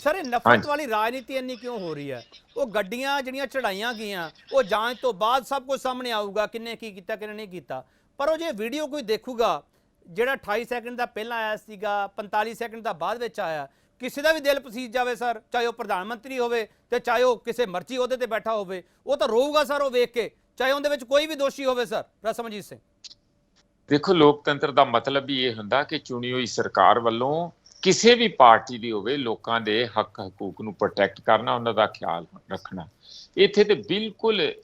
ਸਰ, ਇਹ ਨਫ਼ਰਤ ਵਾਲੀ ਰਾਜਨੀਤੀ ਇੰਨੀ ਕਿਉਂ ਹੋ ਰਹੀ ਹੈ? ਉਹ ਗੱਡੀਆਂ ਜਿਹੜੀਆਂ ਚੜਾਈਆਂ ਗਈਆਂ, ਉਹ ਜਾਂਚ ਤੋਂ ਬਾਅਦ ਸਭ ਕੁਝ ਸਾਹਮਣੇ ਆਊਗਾ, ਕਿੰਨੇ ਕੀ ਕੀਤਾ ਕਿੰਨੇ ਨਹੀਂ ਕੀਤਾ, ਪਰ ਉਹ ਜੇ ਵੀਡੀਓ ਕੋਈ ਦੇਖੂਗਾ ਜਿਹੜਾ 28 ਸੈਕਿੰਡ ਦਾ ਪਹਿਲਾਂ ਆਇਆ ਸੀਗਾ, 45 ਸੈਕਿੰਡ ਦਾ ਬਾਅਦ ਵਿੱਚ ਆਇਆ, ਕਿਸੇ ਦਾ ਵੀ ਦਿਲ ਪਸੀਜ ਜਾਵੇ ਸਰ, ਚਾਹੇ ਉਹ ਪ੍ਰਧਾਨ ਮੰਤਰੀ ਹੋਵੇ ਤੇ ਚਾਹੇ ਉਹ ਕਿਸੇ ਮਰਜ਼ੀ ਉਹਦੇ ਤੇ ਬੈਠਾ ਹੋਵੇ, ਉਹ ਤਾਂ ਰੋਊਗਾ ਸਰ ਉਹ ਵੇਖ ਕੇ, ਚਾਹੇ ਉਹਦੇ ਵਿੱਚ ਕੋਈ ਵੀ ਦੋਸ਼ੀ ਹੋਵੇ ਸਰ। ਪ੍ਰੋਫੈਸਰ ਮਨਜੀਤ ਸਿੰਘ ਦੇਖੋ, ਲੋਕਤੰਤਰ ਦਾ ਮਤਲਬ ਵੀ ਇਹ ਹੁੰਦਾ ਕਿ ਚੁਣੀ ਹੋਈ ਸਰਕਾਰ ਵੱਲੋਂ ਕਿਸੇ ਵੀ ਪਾਰਟੀ ਦੀ ਹੋਵੇ, ਲੋਕਾਂ ਦੇ ਹੱਕ ਹਕੂਕ ਨੂੰ ਪ੍ਰੋਟੈਕਟ ਕਰਨਾ, ਉਹਨਾਂ ਦਾ ਖਿਆਲ ਰੱਖਣਾ। ਇੱਥੇ ਤੇ ਬਿਲਕੁਲ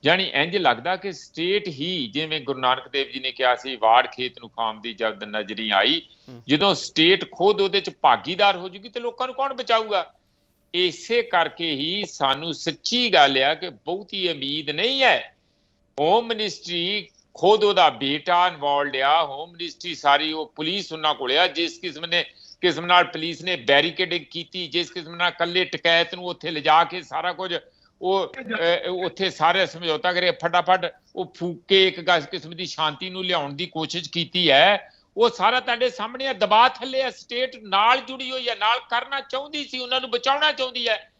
ਜਾਨੀ ਇੰਜ ਲੱਗਦਾ ਕਿ ਸਟੇਟ ਹੀ, ਜਿਵੇਂ ਗੁਰੂ ਨਾਨਕ ਦੇਵ ਜੀ ਨੇ ਕਿਹਾ ਸੀ, ਵਾੜ ਖੇਤ ਨੂੰ ਖਾਮ ਦੀ ਜਦ ਨਜ਼ਰੀ ਆਈ, ਜਦੋਂ ਸਟੇਟ ਖੁਦ ਉਹਦੇ ਚ ਭਾਗੀਦਾਰ ਹੋ ਜੂਗੀ ਤੇ ਲੋਕਾਂ ਨੂੰ ਕੌਣ ਬਚਾਊਗਾ? ਇਸੇ ਕਰਕੇ ਹੀ ਸਾਨੂੰ ਸੱਚੀ ਗੱਲ ਆ ਕਿ ਬਹੁਤੀ ਉਮੀਦ ਨਹੀਂ ਹੈ। ਹੋਮ ਮਿਨਿਸਟਰੀ ਖੁਦ ਉਹਦਾ ਬੇਟਾ ਇਨਵੋਲਡ ਆ, ਹੋਮ ਮਿਨਿਸਟਰੀ ਸਾਰੀ ਉਹ ਪੁਲਿਸ ਉਹਨਾਂ ਕੋਲ ਆ, ਜਿਸ ਕਿਸਮ ਨਾਲ ਪੁਲਿਸ ਨੇ ਬੈਰੀਕੇਡਿੰਗ ਕੀਤੀ, ਜਿਸ ਕਿਸਮ ਨਾਲ ਕੱਲੇ ਟਕੈਤ ਨੂੰ ਉੱਥੇ ਲਿਜਾ ਕੇ ਸਾਰਾ ਕੁਝ ਉਹ ਉੱਥੇ ਸਾਰੇ ਸਮਝੌਤਾ ਕਰੇ, ਫਟਾਫਟ ਉਹ ਫੂਕੇ ਇੱਕ ਕਿਸਮ ਦੀ ਸ਼ਾਂਤੀ ਨੂੰ ਲਿਆਉਣ ਦੀ ਕੋਸ਼ਿਸ਼ ਕੀਤੀ ਹੈ, ਉਹ ਸਾਰਾ ਤੁਹਾਡੇ ਸਾਹਮਣੇ ਆ। ਦਬਾਅ ਥੱਲੇ ਆ, ਸਟੇਟ ਨਾਲ ਜੁੜੀ ਹੋਈ ਹੈ, ਨਾਲ ਕਰਨਾ ਚਾਹੁੰਦੀ ਸੀ, ਉਹਨਾਂ ਨੂੰ ਬਚਾਉਣਾ ਚਾਹੁੰਦੀ ਹੈ।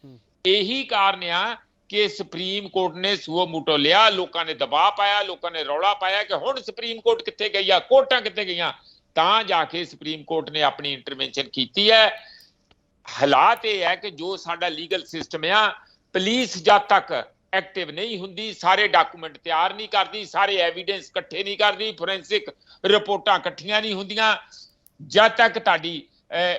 ਇਹੀ ਕਾਰਨ ਆ ਕਿ ਸੁਪਰੀਮ ਕੋਰਟ ਨੇ ਸੂਓ ਮੂਟੋ ਲਿਆ, ਲੋਕਾਂ ਨੇ ਦਬਾਅ ਪਾਇਆ, ਲੋਕਾਂ ਨੇ ਰੌਲਾ ਪਾਇਆ ਕਿ ਹੁਣ ਸੁਪਰੀਮ ਕੋਰਟ ਕਿੱਥੇ ਗਈ ਆ, ਕੋਰਟਾਂ ਕਿੱਥੇ ਗਈਆਂ, ਤਾਂ ਜਾ ਕੇ ਸੁਪਰੀਮ ਕੋਰਟ ਨੇ ਆਪਣੀ ਇੰਟਰਵੈਂਸ਼ਨ ਕੀਤੀ ਹੈ। ਹਾਲਾਤ ਇਹ ਹੈ ਕਿ ਜੋ ਸਾਡਾ ਲੀਗਲ ਸਿਸਟਮ ਆ, ਪੁਲਿਸ ਜਦ ਤੱਕ ਐਕਟਿਵ ਨਹੀਂ ਹੁੰਦੀ, ਸਾਰੇ ਡਾਕੂਮੈਂਟ ਤਿਆਰ ਨਹੀਂ ਕਰਦੀ, ਸਾਰੇ ਐਵੀਡੈਂਸ ਇਕੱਠੇ ਨਹੀਂ ਕਰਦੀ, ਫੋਰੈਂਸਿਕ ਰਿਪੋਰਟਾਂ ਇਕੱਠੀਆਂ ਨਹੀਂ ਹੁੰਦੀਆਂ, ਜਦ ਤੱਕ ਤੁਹਾਡੀ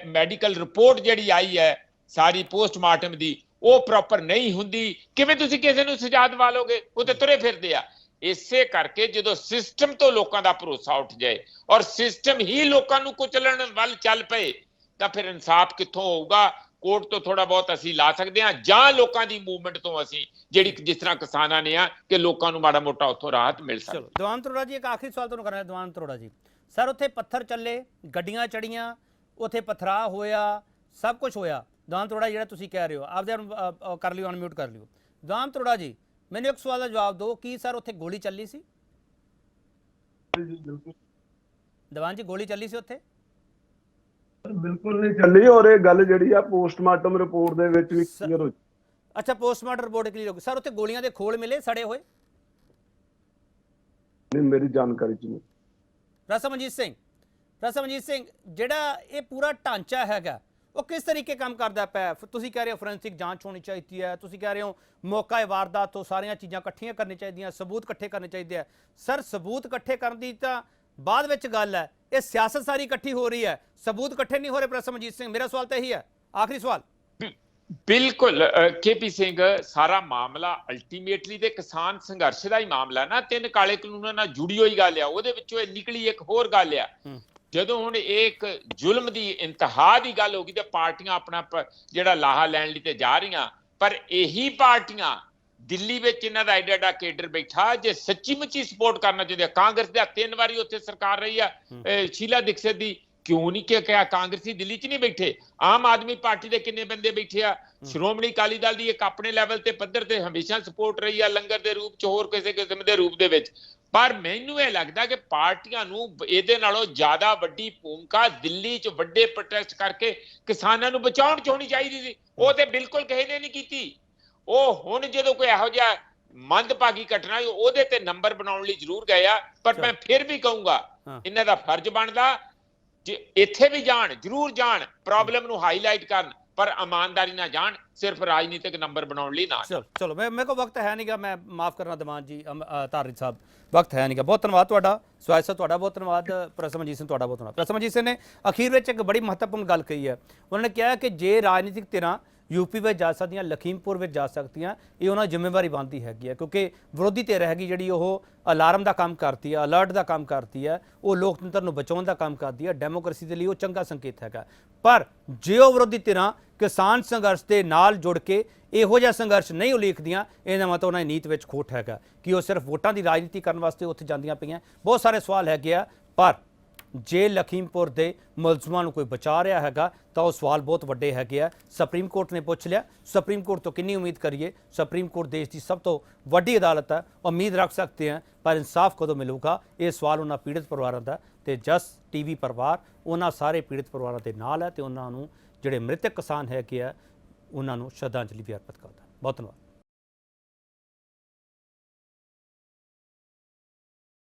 ਮੈਡੀਕਲ ਰਿਪੋਰਟ ਜਿਹੜੀ ਆਈ ਹੈ ਸਾਰੀ ਪੋਸਟਮਾਰਟਮ ਦੀ ਉਹ ਪ੍ਰੋਪਰ ਨਹੀਂ ਹੁੰਦੀ, ਕਿਵੇਂ ਤੁਸੀਂ ਕਿਸੇ ਨੂੰ ਸਜ਼ਾ ਦਿਵਾ ਲੋਗੇ? ਉਹ ਤੇ ਤੁਰੇ ਫਿਰਦੇ ਆ। ਇਸੇ ਕਰਕੇ ਜਦੋਂ ਸਿਸਟਮ ਤੋਂ ਲੋਕਾਂ ਦਾ ਭਰੋਸਾ ਉੱਠ ਜਾਏ ਔਰ ਸਿਸਟਮ ਹੀ ਲੋਕਾਂ ਨੂੰ ਕੁਚਲਣ ਵੱਲ ਚੱਲ ਪਏ, ਤਾਂ ਫਿਰ ਇਨਸਾਫ ਕਿੱਥੋਂ ਹੋਊਗਾ? ਕੋਰਟ ਤੋਂ ਥੋੜਾ ਬਹੁਤ ਅਸੀਂ ਲਾ ਸਕਦੇ ਹਾਂ, ਜਾਂ ਲੋਕਾਂ ਦੀ ਮੂਵਮੈਂਟ ਤੋਂ ਅਸੀਂ, ਜਿਹੜੀ ਜਿਸ ਤਰ੍ਹਾਂ ਕਿਸਾਨਾਂ ਨੇ ਆ ਕਿ ਲੋਕਾਂ ਨੂੰ ਮਾੜਾ ਮੋਟਾ ਉੱਥੋਂ ਰਾਹਤ ਮਿਲ ਸਕਦੀ। ਚਲੋ ਦੀਵਾਨ ਅਰੋੜਾ ਜੀ, ਇੱਕ ਆਖਰੀ ਸਵਾਲ ਤੁਹਾਨੂੰ ਕਰਨਾ। ਦੀਵਾਨ ਅਰੋੜਾ ਜੀ ਸਰ, ਉੱਥੇ ਪੱਥਰ ਚੱਲੇ, ਗੱਡੀਆਂ ਚੜੀਆਂ, ਉੱਥੇ ਪਥਰਾਅ ਹੋਇਆ, ਸਭ ਕੁਝ ਹੋਇਆ। ਦੀਵਾਨ ਅਰੋੜਾ ਜਿਹੜਾ ਤੁਸੀਂ ਕਹਿ ਰਹੇ ਹੋ, ਆਪਦੇ ਕਰ ਲਿਓ, ਅਨਮਿਊਟ ਕਰ ਲਿਓ। ਦੀਵਾਨ ਅਰੋੜਾ ਜੀ, ਮੈਨੂੰ ਇੱਕ ਸਵਾਲ ਦਾ ਜਵਾਬ ਦਿਓ, ਕੀ ਸਰ ਉੱਥੇ ਗੋਲੀ ਚੱਲੀ ਸੀ? ਦੀਵਾਨ ਜੀ, ਗੋਲੀ ਚੱਲੀ ਸੀ ਉੱਥੇ? ਬਿਲਕੁਲ ਨਹੀਂ ਚੱਲੀ, ਔਰ ਇਹ ਗੱਲ ਜਿਹੜੀ ਆ ਪੋਸਟਮਾਰਟਮ ਰਿਪੋਰਟ ਦੇ ਵਿੱਚ ਵੀ ਕਲੀਅਰ ਹੋ। ਅੱਛਾ, ਪੋਸਟਮਾਰਟਮ ਰਿਪੋਰਟ ਕਲੀਅਰ ਹੋ ਗਈ ਸਰ। ਉੱਥੇ ਗੋਲੀਆਂ ਦੇ ਖੋਲ ਮਿਲੇ ਸੜੇ ਹੋਏ? ਨਹੀਂ, ਮੇਰੀ ਜਾਣਕਾਰੀ ਚ ਨਹੀਂ। ਪ੍ਰੋਫੈਸਰ ਮਨਜੀਤ ਸਿੰਘ, ਜਿਹੜਾ ਇਹ ਪੂਰਾ ਢਾਂਚਾ ਹੈਗਾ ਉਹ ਕਿਸ ਤਰੀਕੇ ਕੰਮ ਕਰਦਾ ਪਿਆ? ਤੁਸੀਂ ਕਹਿ ਰਹੇ ਹੋ ਫੋਰੈਂਸਿਕ ਜਾਂਚ ਹੋਣੀ ਚਾਹੀਦੀ ਹੈ, ਤੁਸੀਂ ਕਹਿ ਰਹੇ ਹੋ ਮੌਕਾ ਵਾਰਦਾਤ ਤੋਂ ਸਾਰੀਆਂ ਚੀਜ਼ਾਂ ਇਕੱਠੀਆਂ ਕਰਨੀਆਂ ਚਾਹੀਦੀਆਂ, ਸਬੂਤ ਇਕੱਠੇ ਕਰਨੇ ਚਾਹੀਦੇ ਆ। ਸਰ, ਸਬੂਤ ਇਕੱਠੇ ਕਰਨ ਦੀ ਤਾਂ ਬਾਅਦ ਵਿੱਚ ਗੱਲ ਹੈ, ਇਹ ਸਿਆਸਤ ਸਾਰੀ ਇਕੱਠੀ ਹੋ ਰਹੀ ਹੈ, ਸਬੂਤ ਇਕੱਠੇ ਨਹੀਂ ਹੋ ਰਹੇ। ਪ੍ਰੋਫੈਸਰ ਮਨਜੀਤ ਸਿੰਘ, ਮੇਰਾ ਸਵਾਲ ਤਾਂ ਇਹੀ ਹੈ, ਆਖਰੀ ਸਵਾਲ। ਬਿਲਕੁਲ KP ਸਿੰਘ, ਸਾਰਾ ਮਾਮਲਾ ਅਲਟੀਮੇਟਲੀ ਤੇ ਕਿਸਾਨ ਸੰਘਰਸ਼ ਦਾ ਹੀ ਮਾਮਲਾ ਨਾ, 3 ਕਾਲੇ ਕਾਨੂੰਨਾਂ ਨਾਲ ਜੁੜੀ ਹੋਈ ਗੱਲ ਆ, ਉਹਦੇ ਵਿੱਚੋਂ ਇਹ ਨਿਕਲੀ ਇੱਕ ਹੋਰ ਗੱਲ ਆ। ਜਦੋਂ ਹੁਣ ਇਹ ਇੱਕ ਜ਼ੁਲਮ ਦੀ ਇੰਤਹਾ ਦੀ ਗੱਲ ਹੋ ਗਈ ਤੇ ਪਾਰਟੀਆਂ ਆਪਣਾ ਜਿਹੜਾ ਲਾਹਾ ਲੈਣ ਲਈ ਤੇ ਜਾ ਰਹੀਆਂ, ਪਰ ਇਹੀ ਪਾਰਟੀਆਂ ਦਿੱਲੀ ਵਿੱਚ ਇਹਨਾਂ ਦਾ ਐਡਾ ਐਡਾ ਕੇਡਰ ਬੈਠਾ ਜੇ ਸੱਚੀ ਮੁੱਚੀ ਸਪੋਰਟ ਕਰਨਾ ਚਾਹੁੰਦੇ ਆ। ਕਾਂਗਰਸ ਦੇ 3 ਵਾਰੀ ਉੱਥੇ ਸਰਕਾਰ ਰਹੀ ਆ ਸ਼ੀਲਾ ਦੀਕਸ਼ਤ ਦੀ, ਕਿਉਂ ਨਹੀਂ ਕਿਹਾ ਕਾਂਗਰਸੀ ਦਿੱਲੀ 'ਚ ਨਹੀਂ ਬੈਠੇ? ਆਮ ਆਦਮੀ ਪਾਰਟੀ ਦੇ ਕਿੰਨੇ ਬੰਦੇ ਬੈਠੇ ਆ? ਸ਼੍ਰੋਮਣੀ ਅਕਾਲੀ ਦਲ ਦੀ ਇੱਕ ਆਪਣੇ ਲੈਵਲ ਤੇ ਪੱਧਰ ਤੇ ਹਮੇਸ਼ਾ ਸਪੋਰਟ ਰਹੀ ਆ, ਲੰਗਰ ਦੇ ਰੂਪ 'ਚ ਹੋਰ ਕਿਸੇ ਕਿਸਮ ਦੇ ਰੂਪ ਦੇ ਵਿੱਚ। ਪਰ ਮੈਨੂੰ ਇਹ ਲੱਗਦਾ ਕਿ ਪਾਰਟੀਆਂ ਨੂੰ ਇਹਦੇ ਨਾਲੋਂ ਜ਼ਿਆਦਾ ਵੱਡੀ ਭੂਮਿਕਾ ਦਿੱਲੀ 'ਚ ਵੱਡੇ ਪ੍ਰੋਟੈਸਟ ਕਰਕੇ ਕਿਸਾਨਾਂ ਨੂੰ ਬਚਾਉਣ 'ਚ ਹੋਣੀ ਚਾਹੀਦੀ ਸੀ। ਉਹ ਤੇ ਬਿਲਕੁਲ ਕਿਸੇ ਨੇ ਨਹੀਂ ਕੀਤੀ। ਉਹ ਹੁਣ ਜਦੋਂ ਕੋਈ ਇਹੋ ਜਿਹਾ ਮੰਦਭਾਗੀ ਘਟਨਾ ਉਹਦੇ ਤੇ ਨੰਬਰ ਬਣਾਉਣ ਲਈ ਜ਼ਰੂਰ ਗਏ ਆ, ਪਰ ਮੈਂ ਫਿਰ ਵੀ ਕਹੂੰਗਾ ਇਹਨਾਂ ਦਾ ਫਰਜ਼ ਬਣਦਾ ਜੇ ਇੱਥੇ ਵੀ ਜਾਣ, ਜ਼ਰੂਰ ਜਾਣ, ਪ੍ਰੋਬਲਮ ਨੂੰ ਹਾਈਲਾਈਟ ਕਰਨ, ਪਰ ਇਮਾਨਦਾਰੀ ਨਾਲ ਜਾਣ, ਸਿਰਫ ਰਾਜਨੀਤਿਕ ਨੰਬਰ ਬਣਾਉਣ ਲਈ ਨਾ। ਚਲੋ ਮੇਰੇ ਕੋਲ ਵਕਤ ਹੈ ਨਹੀਂਗਾ, ਮੈਂ ਮਾਫ ਕਰਨਾ ਦਮਾਨ ਜੀ, ਧਾਰਨੀ ਸਾਹਿਬ ਵਕਤ ਹੈ ਨਹੀਂਗਾ। ਬਹੁਤ ਧੰਨਵਾਦ ਤੁਹਾਡਾ ਸਵਾਇਤ ਸਾਹਿਬ, ਤੁਹਾਡਾ ਬਹੁਤ ਧੰਨਵਾਦ। ਪ੍ਰਸਮਜੀਤ ਸਿੰਘ ਤੁਹਾਡਾ ਬਹੁਤ ਧੰਨਵਾਦ। ਪ੍ਰਸਮਜੀਤ ਸਿੰਘ ਨੇ ਅਖੀਰ ਵਿੱਚ ਇੱਕ ਬੜੀ ਮਹੱਤਵਪੂਰਨ ਗੱਲ ਕਹੀ ਹੈ। ਉਹਨਾਂ ਨੇ ਕਿਹਾ ਕਿ ਜੇ ਰਾਜਨੀਤਿਕ ਧਿਰਾਂ यूपी ਵਿੱਚ ਜਾ ਸਕਦੀਆਂ, ਲਖੀਮਪੁਰ ਵਿੱਚ ਜਾ ਸਕਦੀਆਂ, ਇਹ ਉਹਨਾਂ ਦੀ ਜ਼ਿੰਮੇਵਾਰੀ ਬਣਦੀ ਹੈਗੀ ਹੈ, ਕਿਉਂਕਿ ਵਿਰੋਧੀ ਧਿਰ ਹੈਗੀ ਜਿਹੜੀ ਉਹ ਅਲਾਰਮ ਦਾ ਕੰਮ ਕਰਦੀ ਹੈ, ਅਲਰਟ ਦਾ ਕੰਮ ਕਰਦੀ ਹੈ, ਉਹ ਲੋਕਤੰਤਰ ਨੂੰ ਬਚਾਉਣ ਦਾ ਕੰਮ ਕਰਦੀ ਹੈ, ਡੈਮੋਕ੍ਰੇਸੀ ਦੇ ਲਈ ਉਹ ਚੰਗਾ ਸੰਕੇਤ ਹੈਗਾ। ਪਰ ਜੇ ਉਹ ਵਿਰੋਧੀ ਧਿਰਾਂ ਕਿਸਾਨ ਸੰਘਰਸ਼ ਦੇ ਨਾਲ ਜੁੜ ਕੇ ਇਹੋ ਜਿਹਾ ਸੰਘਰਸ਼ ਨਹੀਂ ਉਲੀਕਦੀਆਂ, ਇਹਦਾ ਮਤਲਬ ਉਹਨਾਂ ਦੀ ਨੀਤ ਵਿੱਚ ਖੋਟ ਹੈਗਾ ਕਿ ਉਹ ਸਿਰਫ ਵੋਟਾਂ ਦੀ ਰਾਜਨੀਤੀ ਕਰਨ ਵਾਸਤੇ ਉੱਥੇ ਜਾਂਦੀਆਂ ਪਈਆਂ। ਬਹੁਤ ਸਾਰੇ ਸਵਾਲ ਹੈਗੇ ਆ, ਪਰ ਜੇ ਲਖੀਮਪੁਰ ਦੇ ਮੁਲਜ਼ਮਾਂ ਨੂੰ ਕੋਈ ਬਚਾ ਰਿਹਾ ਹੈਗਾ ਤਾਂ ਉਹ ਸਵਾਲ ਬਹੁਤ ਵੱਡੇ ਹੈਗੇ ਆ। ਸੁਪਰੀਮ ਕੋਰਟ ਨੇ ਪੁੱਛ ਲਿਆ, ਸੁਪਰੀਮ ਕੋਰਟ ਤੋਂ ਕਿੰਨੀ ਉਮੀਦ ਕਰੀਏ? ਸੁਪਰੀਮ ਕੋਰਟ ਦੇਸ਼ ਦੀ ਸਭ ਤੋਂ ਵੱਡੀ ਅਦਾਲਤ ਹੈ, ਉਮੀਦ ਰੱਖ ਸਕਦੇ ਹਾਂ, ਪਰ ਇਨਸਾਫ ਕਦੋਂ ਮਿਲੂਗਾ? ਇਹ ਸਵਾਲ ਉਹਨਾਂ ਪੀੜਤ ਪਰਿਵਾਰਾਂ ਦਾ, ਤੇ ਜਸ ਟੀਵੀ ਪਰਿਵਾਰ ਉਹਨਾਂ ਸਾਰੇ ਪੀੜਤ ਪਰਿਵਾਰਾਂ ਦੇ ਨਾਲ ਹੈ ਤੇ ਉਹਨਾਂ ਨੂੰ ਜਿਹੜੇ ਮ੍ਰਿਤਕ ਕਿਸਾਨ ਹੈਗੇ ਆ ਉਹਨਾਂ ਨੂੰ ਸ਼ਰਧਾਂਜਲੀ ਵੀ ਅਰਪਿਤ ਕਰਦਾ। ਬਹੁਤ ਧੰਨਵਾਦ।